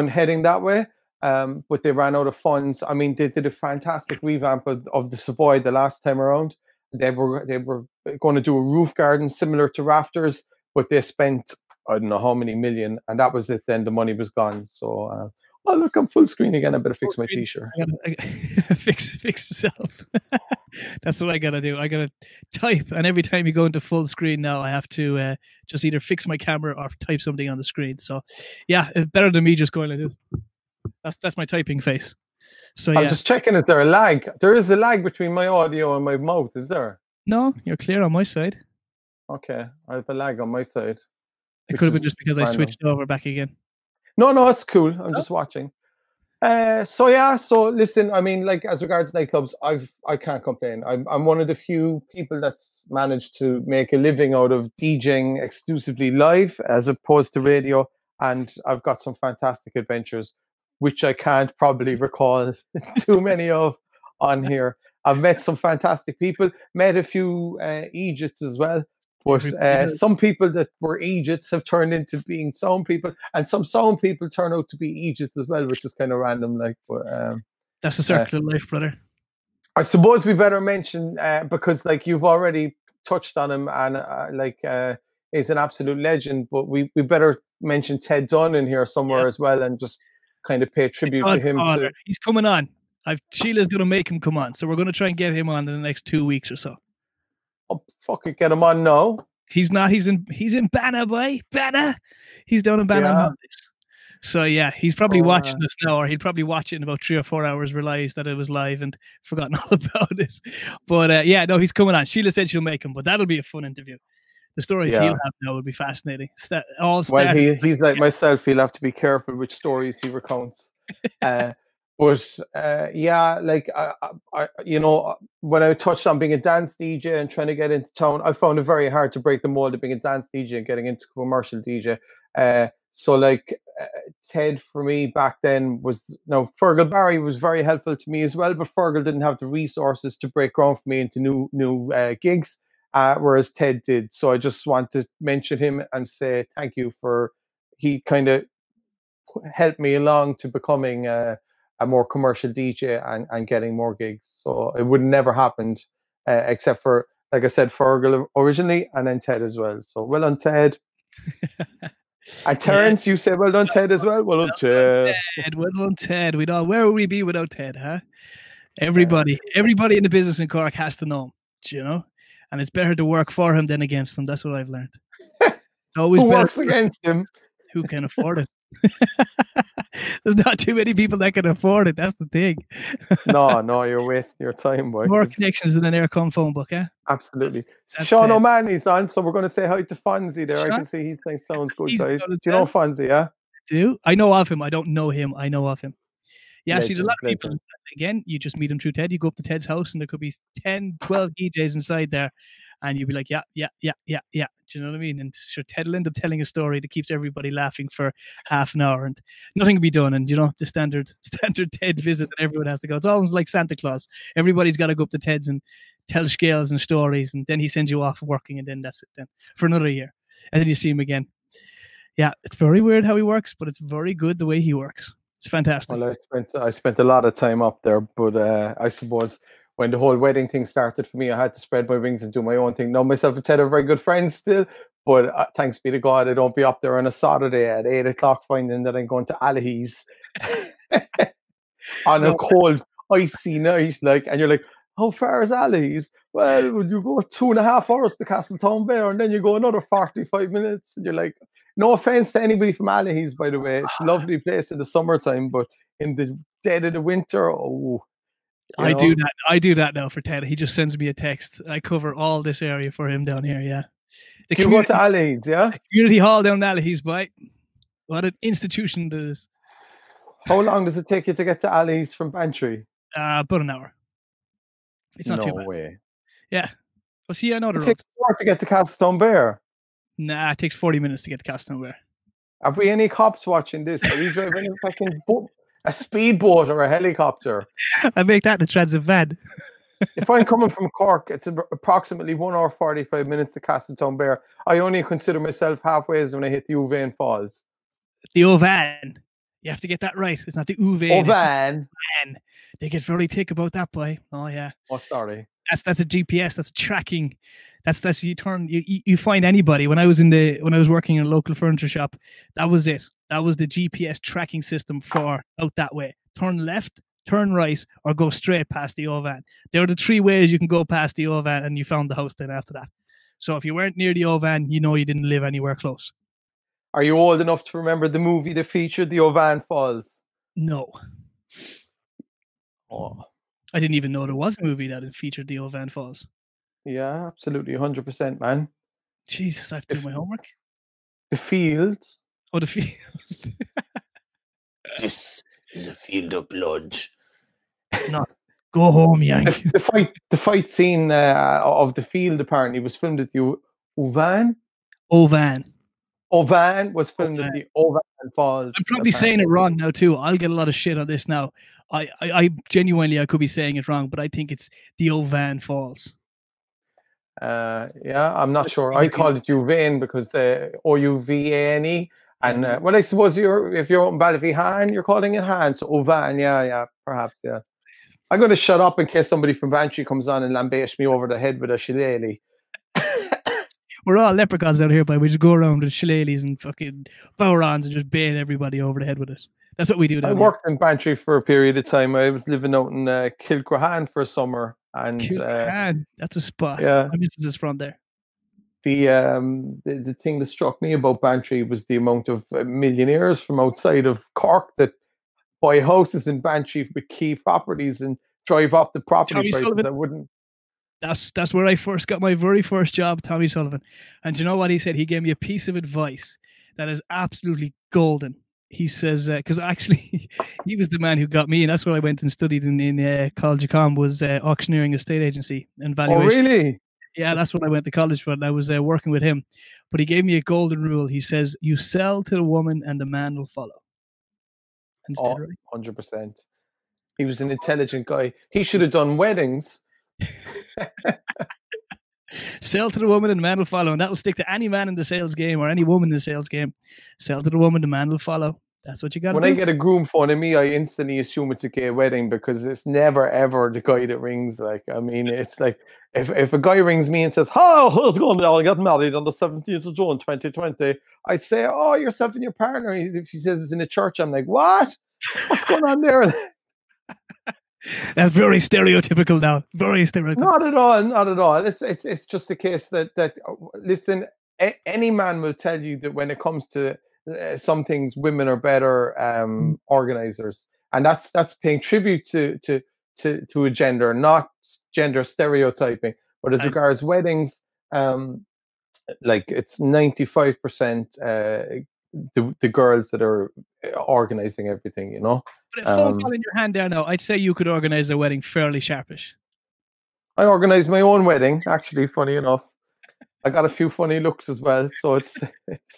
heading that way, but they ran out of funds. I mean, they did a fantastic revamp of the Savoy the last time around. They were going to do a roof garden similar to Rafters, but they spent I don't know how many million, and that was it. Then the money was gone. So, oh look, I'm full screen again. I better fix my t-shirt. I gotta fix yourself. That's what I gotta do. I gotta type, and every time you go into full screen now, I have to just either fix my camera or type something on the screen. So, yeah, it's better than me just going like this. That's my typing face. So I'm just checking. Is there a lag? There is a lag between my audio and my mouth. Is there? No, you're clear on my side. Okay, I have a lag on my side. It could have been just because I switched over back again. No, it's cool. I'm just watching. So listen, I mean, like as regards nightclubs, I can't complain. I'm one of the few people that's managed to make a living out of DJing exclusively live as opposed to radio, and I've got some fantastic adventures, which I can't probably recall too many of on here. I've met some fantastic people, met a few Egypts as well, But Everybody does. some people that were Egypts have turned into being sound people, and some sound people turn out to be Egypts as well, which is kind of random. Like, but That's the circle of life, brother. I suppose we better mention because like you've already touched on him, and he's an absolute legend. But we better mention Ted Dunn in here somewhere as well, and just kind of pay tribute to him. He's coming on. Sheila's going to make him come on, so we're going to try and get him on in the next 2 weeks or so. Oh, fuck it, get him on now. He's not. He's in Banna, boy. Banna. He's down in Banna on Mondays. So yeah, he's probably watching us now, or he'd probably watch it in about 3 or 4 hours, realize that it was live and forgotten all about it. But he's coming on. Sheila said she'll make him, but that'll be a fun interview. The stories he'll have now will be fascinating. He's like myself. He'll have to be careful which stories he recounts. But when I touched on being a dance DJ and trying to get into town, I found it very hard to break the mold of being a dance DJ and getting into commercial DJ. Ted for me back then was Fergal Barry was very helpful to me as well, but Fergal didn't have the resources to break ground for me into new gigs, whereas Ted did. So I just want to mention him and say thank you he kind of helped me along to becoming a more commercial DJ and getting more gigs. So it would never happened except for, like I said, Fergal originally and then Ted as well. So well done, Ted. And Terence, you said well done, Ted, as well. Well done, Ted. Well done, Ted. Where would we be without Ted, huh? Everybody in the business in Cork has to know him, and it's better to work for him than against him. That's what I've learned. It's always Who better works against him? Who can afford it? There's not too many people that can afford it. That's the thing. No, you're wasting your time, boy. More connections than an aircom phone book, eh? Absolutely. Sean O'Mahony's on, so we're going to say hi to Fonzie there. Sean? I can see he's saying sounds good, guys. Do you know Fonzie, yeah? Do I know of him? I don't know him. I know of him. Yeah, see, there's a lot of people. Again, you just meet him through Ted. You go up to Ted's house, and there could be 10, 12 DJs inside there. And you'd be like, yeah. Do you know what I mean? And sure, Ted will end up telling a story that keeps everybody laughing for half an hour and nothing will be done. And, the standard Ted visit that everyone has to go. It's almost like Santa Claus. Everybody's got to go up to Ted's and tell scales and stories. And then he sends you off working. And then that's it then for another year. And then you see him again. Yeah, it's very weird how he works, but it's very good the way he works. It's fantastic. Well, I spent a lot of time up there, but I suppose when the whole wedding thing started for me, I had to spread my wings and do my own thing. Now, myself and Ted are very good friends still, but thanks be to God, I don't be up there on a Saturday at 8 o'clock finding that I'm going to Allihies on a cold, icy night. And you're like, how far is Allihies? Well, you go 2.5 hours to Castletown Bear, and then you go another 45 minutes. And you're like, no offense to anybody from Allihies, by the way. It's a lovely place in the summertime, but in the dead of the winter, I do that now for Ted. He just sends me a text. I cover all this area for him down here, yeah. Do you go to Allihies, yeah? Community hall down in Allihies, boy. What an institution it is. How long does it take you to get to Allihies from Bantry? About an hour. It's not too bad. No way. Yeah. Well, see, I know the roads. It takes an hour to get to Castletown Bear. Nah, it takes 40 minutes to get to Castletown Bear. Have we any cops watching this? Are you driving a fucking a speedboat or a helicopter? I make that in a transit van. If I'm coming from Cork, it's approximately 1 hour 45 minutes to Castletown Bear. I only consider myself halfway when I hit the Uvain Falls. The Ovan. You have to get that right. It's not the Uvain. Ovan. They get very thick about that, boy. Oh yeah. Oh, sorry. That's a GPS. That's a tracking. That's you find anybody. When I was working in a local furniture shop, that was it. That was the GPS tracking system for out that way. Turn left, turn right, or go straight past the Ovan. There are the 3 ways you can go past the Ovan, and you found the house then after that. So if you weren't near the Ovan, you didn't live anywhere close. Are you old enough to remember the movie that featured the Ovan Falls? No. Oh. I didn't even know there was a movie that had featured the Ovan Falls. Yeah, absolutely, 100%, man. Jesus, I have to do my homework. The field. Oh, the field. This is a field of blood. No, go home, Yank. The fight scene of the field apparently was filmed at the Ovan. Ovan was filmed at the Ovan Falls. I'm probably saying it wrong now too. I'll get a lot of shit on this now. I genuinely, I could be saying it wrong, but I think it's the Ovan Falls. Yeah, I'm not sure. I called it Uvain because Ouvane. And well, I suppose if you're in Ballyhan, you're calling it Han. So Ovan, yeah, perhaps, yeah. I'm going to shut up in case somebody from Bantry comes on and lambaste me over the head with a shillelagh. We're all leprechauns out here, but we just go around with shillelaghs and fucking bow-ons and just bait everybody over the head with it. That's what we do down here. I worked in Bantry for a period of time. I was living out in Kilcrahan for a summer. And Kilcrahan, that's a spot. Yeah. My missus is from there. The thing that struck me about Bantry was the amount of millionaires from outside of Cork that buy houses in Bantry with key properties and drive up the property Tommy prices. Sullivan. I wouldn't. That's where I first got my very first job, Tommy Sullivan. And you know what he said? He gave me a piece of advice that is absolutely golden. He says, because actually he was the man who got me, and that's what I went and studied in College of Com, was auctioneering, estate agency and valuation. Oh, really? Yeah, that's what I went to college for, and I was working with him. But he gave me a golden rule. He says, you sell to the woman and the man will follow. Instead, 100%. He was an intelligent guy. He should have done weddings. Sell to the woman and the man will follow, and that will stick to any man in the sales game or any woman in the sales game. Sell to the woman, the man will follow. That's what you got to do. When I get a groom phoning me, I instantly assume it's a gay wedding because it's never ever the guy that rings. Like, I mean, it's like if a guy rings me and says, "Oh, how's it going? I got married on the 17th of June, 2020." I say, "Oh, yourself and your partner." If he says it's in a church, I'm like, "What? What's going on there?" That's very stereotypical now. Very stereotypical. Not at all. Not at all. It's just a case that listen. Any man will tell you that when it comes to some things, women are better organizers, and that's paying tribute to a gender, not gender stereotyping. But as regards weddings, like it's 95% the girls that are organizing everything, you know. But a phone call in your hand there now, I'd say you could organize a wedding fairly sharpish. I organized my own wedding, actually, funny enough. I got a few funny looks as well, so it's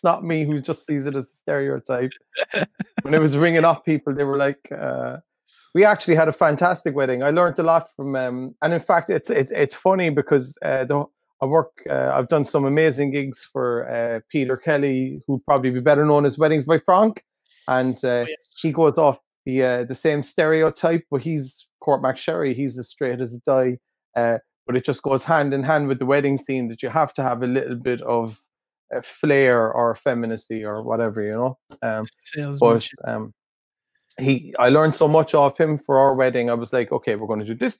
not me who just sees it as a stereotype. When it was ringing up people, they were like, we actually had a fantastic wedding. I learned a lot from, and in fact, it's funny because I've done some amazing gigs for Peter Kelly, who'd probably be better known as Weddings by Frank, and he goes off the same stereotype, but he's Court McSherry. He's as straight as a die. But it just goes hand in hand with the wedding scene that you have to have a little bit of flair or femininity or whatever, you know. I learned so much off him for our wedding. I was like, okay, we're going to do this.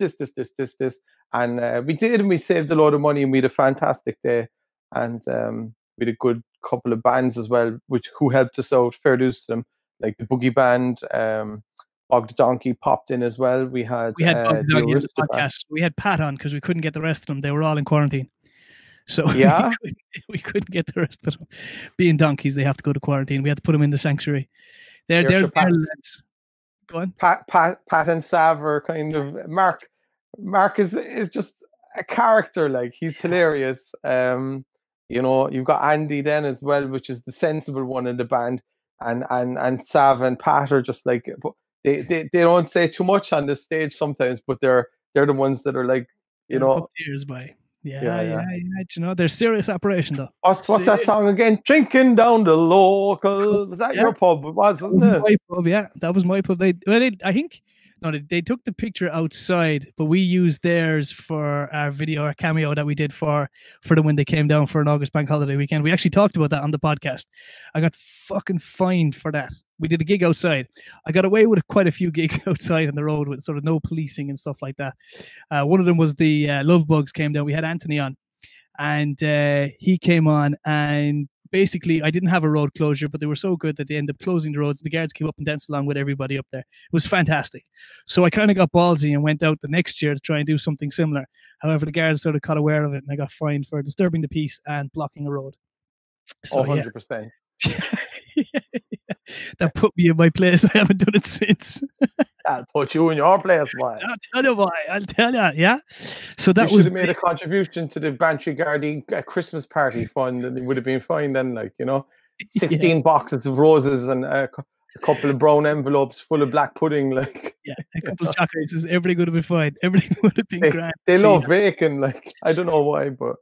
And we did, and we saved a load of money, and we had a fantastic day. And we had a good couple of bands as well, who helped us out, fair dues to them, like the Boogie Band, Bog the Donkey popped in as well. We had Bog the Donkey on the podcast. We had Pat on because we couldn't get the rest of them. They were all in quarantine. So yeah, we couldn't get the rest of them. Being donkeys, they have to go to quarantine. We had to put them in the sanctuary. They're lads. Go on. Pat and Sav are kind of Mark is just a character. Like, he's hilarious. You know, you've got Andy then as well, which is the sensible one in the band, and Sav and Pat are just like, they don't say too much on this stage sometimes, but they're the ones that are like, you know, tears by. Yeah. You know, they're serious operation though. What's that song again? Drinking down the local. Was that your pub? It was, wasn't it? My pub, yeah. That was my pub. They took the picture outside, but we used theirs for our video, our cameo that we did for them when they came down for an August bank holiday weekend. We actually talked about that on the podcast. I got fucking fined for that. We did a gig outside. I got away with quite a few gigs outside on the road with sort of no policing and stuff like that. One of them was the Love Bugs came down. We had Anthony on, and he came on, and basically I didn't have a road closure, but they were so good that they ended up closing the roads. The guards came up and danced along with everybody up there. It was fantastic. So I kind of got ballsy and went out the next year to try and do something similar. However, the guards sort of caught aware of it, and I got fined for disturbing the peace and blocking a road. So, 100%. That put me in my place. I haven't done it since. I'll put you in your place, boy. I'll tell you why. I'll tell you, yeah. So that you should have made a contribution to the Bantry Gardaí Christmas party fund, and it would have been fine then, like, you know, 16 boxes of roses and a couple of brown envelopes full of black pudding, like. Yeah, a couple of chocolates. Everything would have been fine. Everything would have been grand. They love bacon, like, I don't know why, but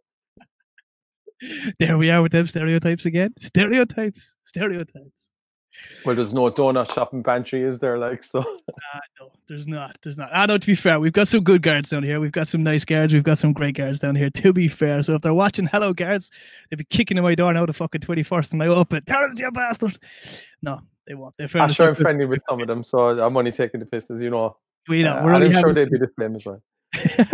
There we are with them stereotypes again. Stereotypes. Well, there's no donut shopping pantry, is there? Like, so. No, there's not. No, to be fair, we've got some good guards down here. We've got some nice guards. We've got some great guards down here, to be fair. So if they're watching, hello, guards, they'll be kicking in my door now the fucking 21st and I open. Terrence, you bastard. No, they won't. I'm sure I'm friendly with some of them, so I'm only taking the piss, as you know. We're I'm sure they'd be the same as well.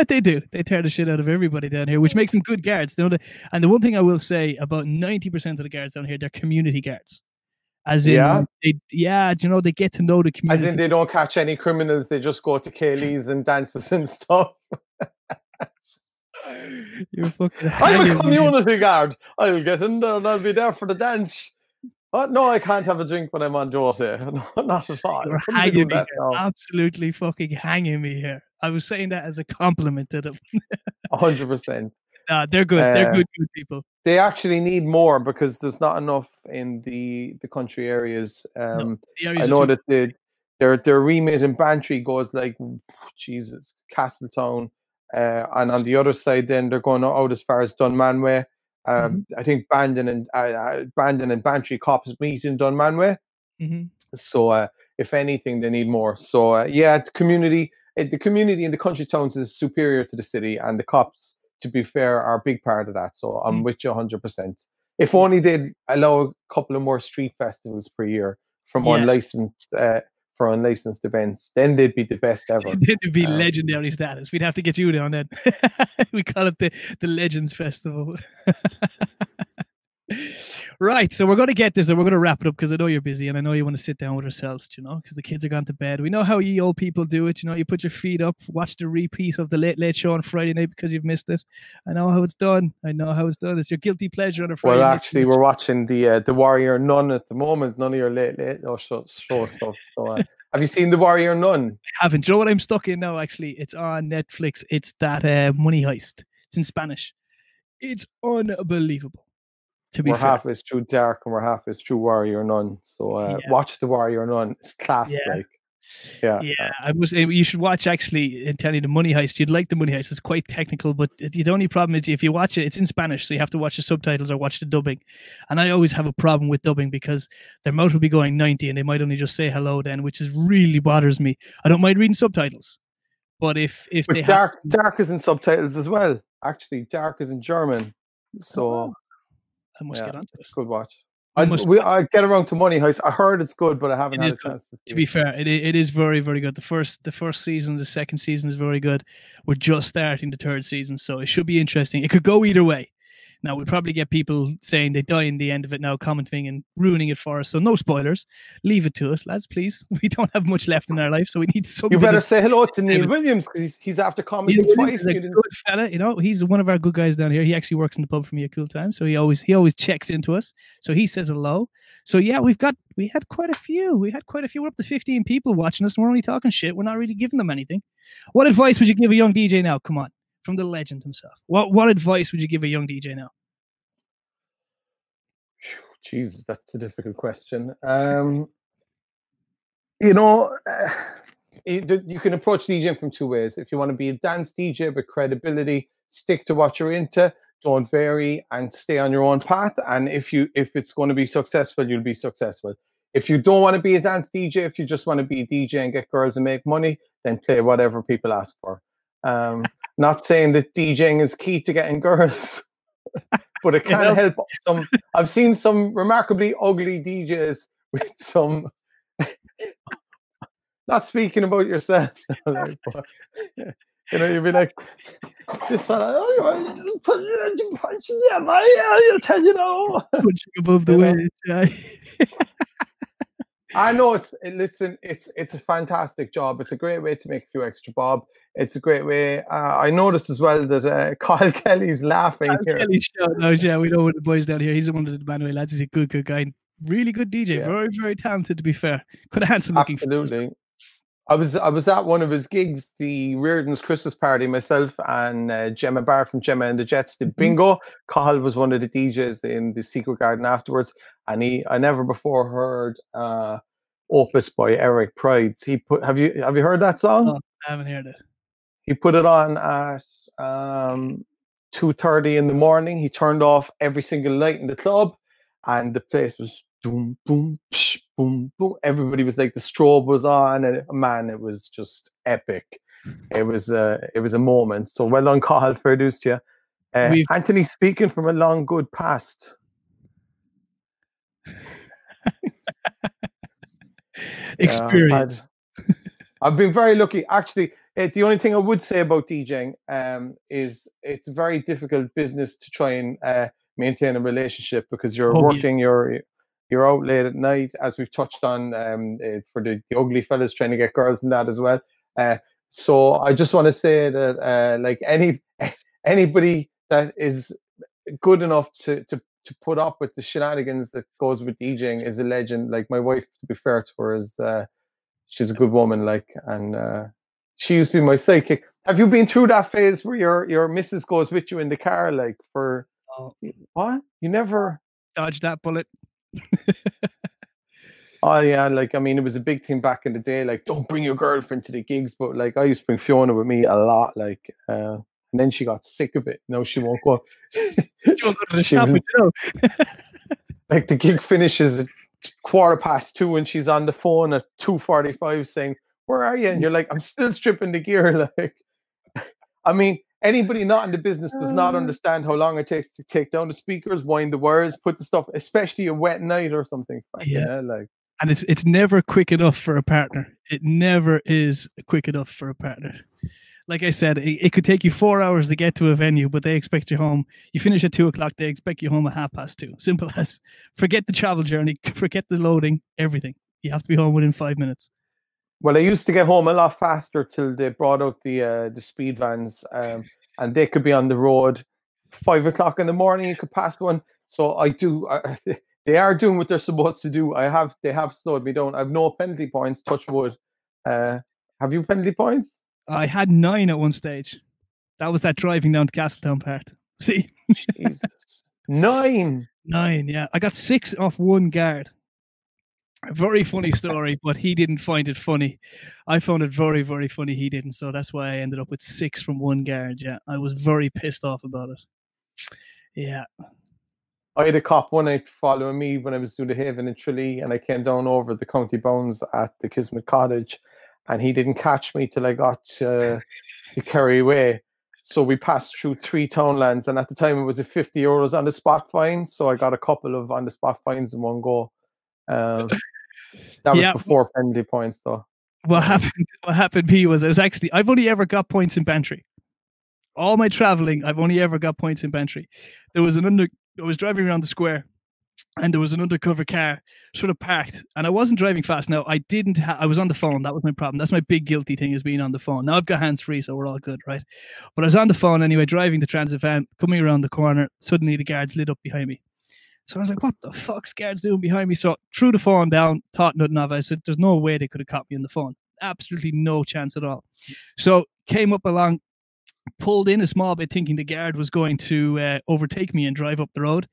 They do. They tear the shit out of everybody down here, which makes them good guards, don't they? And the one thing I will say about 90% of the guards down here, they're community guards. As in, they get to know the community. As in, they don't catch any criminals. They just go to Kaylee's and dances and stuff. You're fucking. I'm a community guard. I'll get in there and I'll be there for the dance. But no, I can't have a drink when I'm on duty. No, not at all. You're hanging me here. Absolutely fucking hanging me here. I was saying that as a compliment to them. 100%. They're good. They're good people. They actually need more because there's not enough in the country areas. The I know that their remit in Bantry goes like, Jesus, Castletown. And on the other side, then they're going out as far as Dunmanway. I think Bandon and Bantry cops meet in Dunmanway. So if anything, they need more. So the community in the country towns is superior to the city, and the cops, to be fair, are a big part of that. So I'm with you 100%. If only they'd allow a couple of more street festivals per year from unlicensed events, then they'd be the best ever. Then it'd be legendary status. We'd have to get you down then. We call it the Legends Festival. Right, so we're going to get this and we're going to wrap it up because I know you're busy and I know you want to sit down with yourself, because the kids are gone to bed. We know how you old people do it. You put your feet up, watch the repeat of the Late Late Show on Friday night because you've missed it. I know how it's done. It's your guilty pleasure on a Friday night. Well, actually, we're watching the Warrior Nun at the moment. None of your Late Late show stuff. So, have you seen the Warrior Nun? I haven't. Do you know what I'm stuck in now? Actually, it's on Netflix. It's that Money Heist. It's in Spanish. It's unbelievable. We're halfway through Dark and we're halfway through Warrior Nun. So watch the Warrior Nun. It's class. You should watch, actually, and tell you the Money Heist. You'd like the Money Heist. It's quite technical, but the only problem is if you watch it, it's in Spanish, so you have to watch the subtitles or watch the dubbing. And I always have a problem with dubbing because their mouth will be going 90 and they might only just say hello then, which really bothers me. I don't mind reading subtitles, but if they Dark is in subtitles as well. Actually, Dark is in German. So I must get on to it. It's a good watch. I get around to Money Heist. I heard it's good, but I haven't had a chance to see it. To be fair, it is very, very good. The first season, the second season is very good. We're just starting the third season, so it should be interesting. It could go either way. Now, we'll probably get people saying they die in the end of it now, commenting and ruining it for us. So no spoilers. Leave it to us, lads, please. We don't have much left in our life, so we need something. You better say hello to Neil Williams because he's after commenting twice. He's a good fella, he's one of our good guys down here. He actually works in the pub for me at Cool Time, so he always checks into us. So he says hello. So yeah, we had quite a few. We're up to 15 people watching us, and we're only talking shit. We're not really giving them anything. What advice would you give a young DJ now? Come on. From the legend himself. What advice would you give a young DJ now? Jesus, that's a difficult question. You can approach DJing from two ways. If you want to be a dance DJ with credibility, stick to what you're into, don't vary, and stay on your own path. And if it's going to be successful, you'll be successful. If you don't want to be a dance DJ, if you just want to be a DJ and get girls and make money, then play whatever people ask for. Not saying that DJing is key to getting girls, but it can help. I've seen some remarkably ugly DJs with some. Not speaking about yourself, but, you'd be like, this fella, I'll tell you now. Punching above the weight. I know it's a fantastic job. It's a great way to make a few extra bob. It's a great way. I noticed as well that Kyle Kelly's laughing here. Kelly's shouting out, we know the boys down here. He's one of the Manuel lads. He's a good guy. Really good DJ. Very, very talented, to be fair. Could have had some looking. Absolutely. I was at one of his gigs, the Reardon's Christmas party. Myself and Gemma Barr from Gemma and the Jets did bingo. Cahill was one of the DJs in the Secret Garden afterwards, and I never before heard Opus by Eric Prides. Have you heard that song? No, I haven't heard it. He put it on at 2:30 in the morning. He turned off every single light in the club, and the place was boom, boom, psh, boom, boom. Everybody was like, the strobe was on, and man, it was just epic. It was a moment. So well done, Cathal, fair dues to you. Anthony, speaking from a long, good past. Experience. I've been very lucky. Actually, the only thing I would say about DJing is it's a very difficult business to try and maintain a relationship, because you're working, yes. You're out late at night, as we've touched on, for the ugly fellas trying to get girls and that as well. So I just want to say that like anybody that is good enough to put up with the shenanigans that goes with DJing is a legend. Like my wife, to be fair to her, is she's a good woman, like, and she used to be my sidekick. Have you been through that phase where your missus goes with you in the car, like, for what? You never dodged that bullet? Oh yeah, like, I mean, it was a big thing back in the day, like, don't bring your girlfriend to the gigs, but like I used to bring Fiona with me a lot, like, and then she got sick of it. No, she won't go. Like, the gig finishes at 2:15 and she's on the phone at 2:45 saying, "Where are you?" And you're like, "I'm still stripping the gear." Like, I mean, anybody not in the business does not understand how long it takes to take down the speakers, wind the wires, put the stuff, especially a wet night or something. Yeah, like, and it's never quick enough for a partner. It never is quick enough for a partner. Like I said, it could take you 4 hours to get to a venue, but they expect you home. You finish at 2:00, they expect you home at 2:30. Simple as. Forget the travel journey, forget the loading, everything. You have to be home within 5 minutes. Well, I used to get home a lot faster till they brought out the speed vans, and they could be on the road 5:00 in the morning. You could pass one. So I do. They are doing what they're supposed to do. They have slowed me down. I have no penalty points. Touch wood. Have you penalty points? I had 9 at one stage. That was that driving down to Castletown part. See? Jesus. 9? 9, yeah. I got 6 off one guard. A very funny story, but he didn't find it funny. I found it very, very funny. He didn't. So that's why I ended up with 6 from one guard. Yeah. I was very pissed off about it. Yeah. I had a cop one night following me when I was doing the Haven in Tralee, and I came down over the county bounds at the Kismet Cottage, and he didn't catch me till I got to Kerryway. So we passed through 3 townlands, and at the time it was a €50 on the spot fine. So I got a couple of on the spot fines in one go. That was before penalty points, though. What happened to me was I've only ever got points in Bantry. All my traveling, I've only ever got points in Bantry. I was driving around the square, and there was an undercover car sort of parked, and I wasn't driving fast. Now, I was on the phone. That was my problem. That's my big guilty thing, is being on the phone. Now I've got hands free, so we're all good, right? But I was on the phone anyway, driving the transit van, coming around the corner. Suddenly the guards lit up behind me. So I was like, what the fuck's guards doing behind me? So threw the phone down, thought nothing of it. I said, there's no way they could have caught me on the phone. Absolutely no chance at all. So came up along, pulled in a small bit, thinking the guard was going to overtake me and drive up the road.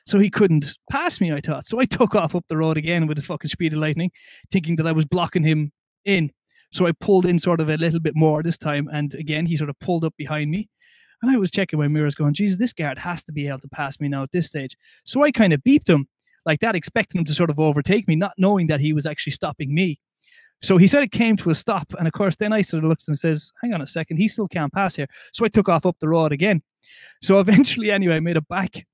So he couldn't pass me, I thought. So I took off up the road again with the fucking speed of lightning, thinking that I was blocking him in. So I pulled in sort of a little bit more this time. And again, he sort of pulled up behind me. And I was checking my mirrors going, Jesus, this guard has to be able to pass me now at this stage. So I kind of beeped him like that, expecting him to sort of overtake me, not knowing that he was actually stopping me. So he said it came to a stop. And of course, then I sort of looked and says, hang on a second, he still can't pass here. So I took off up the road again. So eventually, anyway, I made it back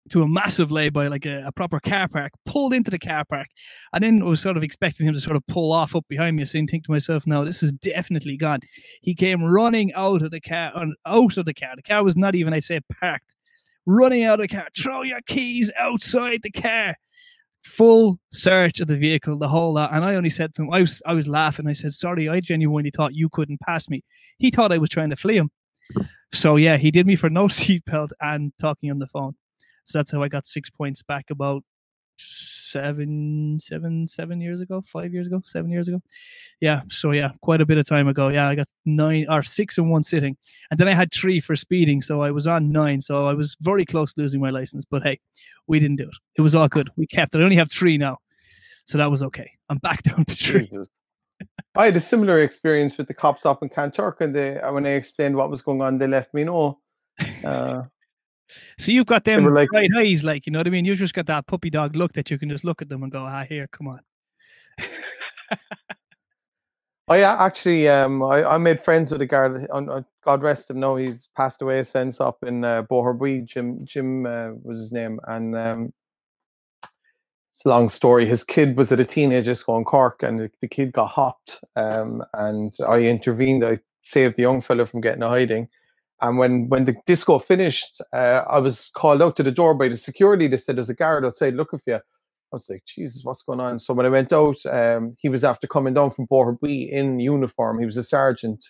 to a massive lay-by, like a proper car park, pulled into the car park. And then I was sort of expecting him to sort of pull off up behind me, and think to myself, no, this is definitely gone. He came running out of the car. The car was not even, I'd say, parked. Running out of the car, throw your keys outside the car. Full search of the vehicle, the whole lot. And I only said to him, I was laughing. I said, sorry, I genuinely thought you couldn't pass me. He thought I was trying to flee him. So yeah, he did me for no seatbelt and talking on the phone. So that's how I got 6 points back about 7 years ago, 5 years ago, 7 years ago. Yeah. So yeah, quite a bit of time ago. Yeah, I got 6 in one sitting. And then I had 3 for speeding. So I was on 9. So I was very close to losing my license. But hey, we didn't do it. It was all good. We kept it. I only have 3 now. So that was okay. I'm back down to 3. Jesus. I had a similar experience with the cops up in Kanturk, and when I explained what was going on, they left me know. So you've got They them were like, bright eyes, like, you know what I mean? You've just got that puppy dog look that you can just look at them and go, here, come on. oh yeah, actually, I made friends with a guard. God rest him now. He's passed away since, up in Boherbue. Jim was his name, and it's a long story. His kid was at a teenager school in Cork, and the kid got hopped. And I intervened. I saved the young fella from getting a hiding. And when the disco finished, I was called out to the door by the security. They said, there's a guard outside looking for you. I was like, Jesus, what's going on? So when I went out, he was after coming down from Boherbue in uniform. He was a sergeant.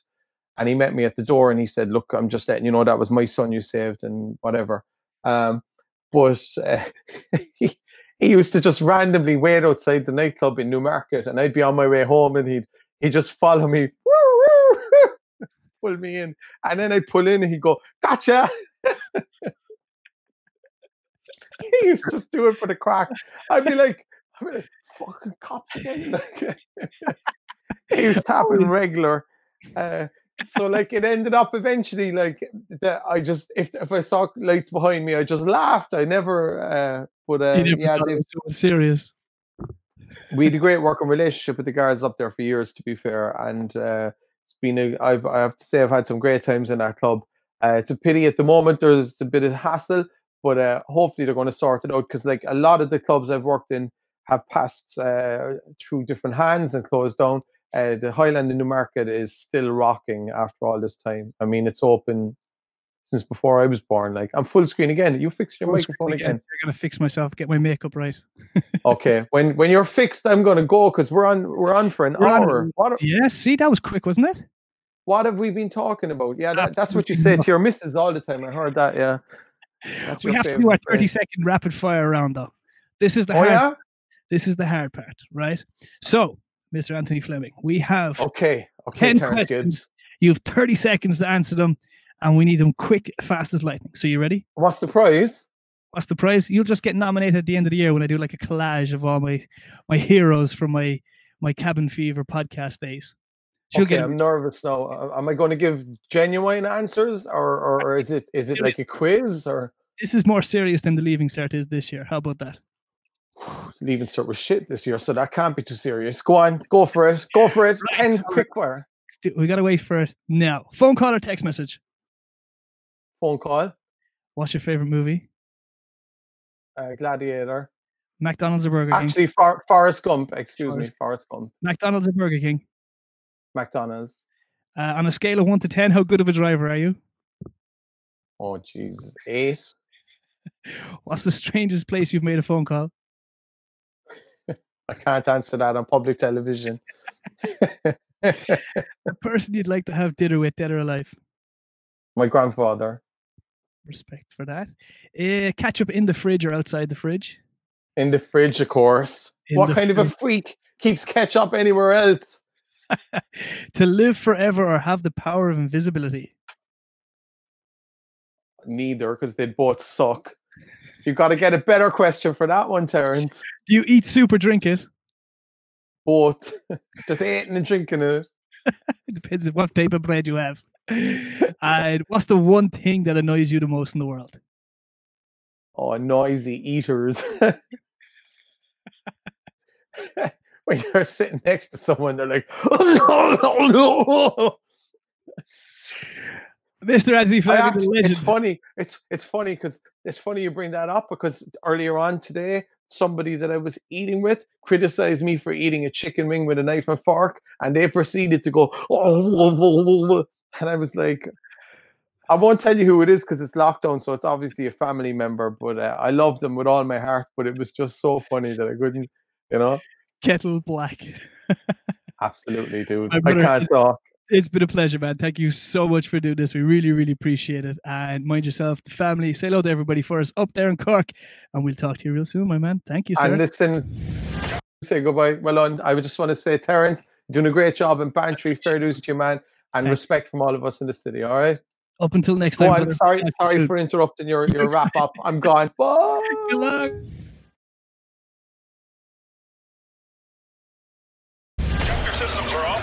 And he met me at the door and he said, look, I'm just letting you know that was my son you saved and whatever. But he used to just randomly wait outside the nightclub in Newmarket, and I'd be on my way home and he'd just follow me, pull me in. And then I'd pull in and he'd go, gotcha. He used to just do it for the crack. I'd be like fucking cops again. He was tapping regular. So like it ended up eventually like that. I just if I saw lights behind me, I just laughed. I never. Yeah, it was so serious. We had a great working relationship with the guards up there for years, to be fair, and it's been I have to say I've had some great times in that club. It's a pity at the moment there's a bit of hassle, but hopefully they're going to sort it out, because like a lot of the clubs I've worked in have passed through different hands and closed down. The Highland in Newmarket is still rocking after all this time. I mean, it's open since before I was born. Like, I'm full screen again. You fixed your microphone again. I'm gonna fix myself, get my makeup right. Okay, when you're fixed, I'm gonna go, because we're on for an hour. Yeah, see, that was quick, wasn't it? What have we been talking about? Yeah, that's what you say to your missus all the time. I heard that. Yeah. We have to do our 30-second rapid fire round, though. This is the This is the hard part, right? So, Mr. Anthony Fleming, we have 10 questions. You have 30 seconds to answer them, and we need them quick, fast as lightning. So you ready? What's the prize? What's the prize? You'll just get nominated at the end of the year when I do like a collage of all my heroes from my Cabin Fever podcast days. So I'm nervous now. Am I going to give genuine answers, or is it like a quiz? Or this is more serious than the Leaving Cert is this year. How about that? Leaving Cert was shit this year, so that can't be too serious. Go on, go for it. Go for it. Right, 10 quick fire. We got to wait for it now. Phone call or text message? Phone call. What's your favorite movie? Gladiator. McDonald's or Burger King? Actually, Forrest Gump. Excuse me, Forrest Gump. McDonald's or Burger King? McDonald's. On a scale of 1 to 10, how good of a driver are you? Oh, Jesus. 8. What's the strangest place you've made a phone call? I can't answer that on public television. The person you'd like to have dinner with, dead or alive? My grandfather. Respect for that. Ketchup in the fridge or outside the fridge? In the fridge, of course. What kind of a freak keeps ketchup anywhere else? To live forever or have the power of invisibility? Neither, because they both suck. You've got to get a better question for that one, Terence. Do you eat soup or drink it? Both. Just eating and drinking it. It depends on what type of bread you have. And what's the one thing that annoys you the most in the world? Oh, noisy eaters. When you're sitting next to someone, they're like, Mr. Anthony Fleming, it's funny. It's funny because it's funny you bring that up, because earlier on today, somebody that I was eating with criticized me for eating a chicken wing with a knife and fork, and they proceeded to go, and I was like, I won't tell you who it is because it's lockdown, so it's obviously a family member, but I love them with all my heart, but it was just so funny that I couldn't, Kettle black. Absolutely, dude. I can't talk. It's been a pleasure, man. Thank you so much for doing this. We really, really appreciate it. And mind yourself, the family. Say hello to everybody for us up there in Cork. And we'll talk to you real soon, my man. Thank you, sir. And listen, say goodbye. Well done. I would just want to say, Terence, doing a great job in Bantry. Fair dues to you, man. And respect from all of us in the city, all right? Up until next time. I'm sorry for interrupting your wrap up. I'm gone. Bye. Good luck. Systems are off.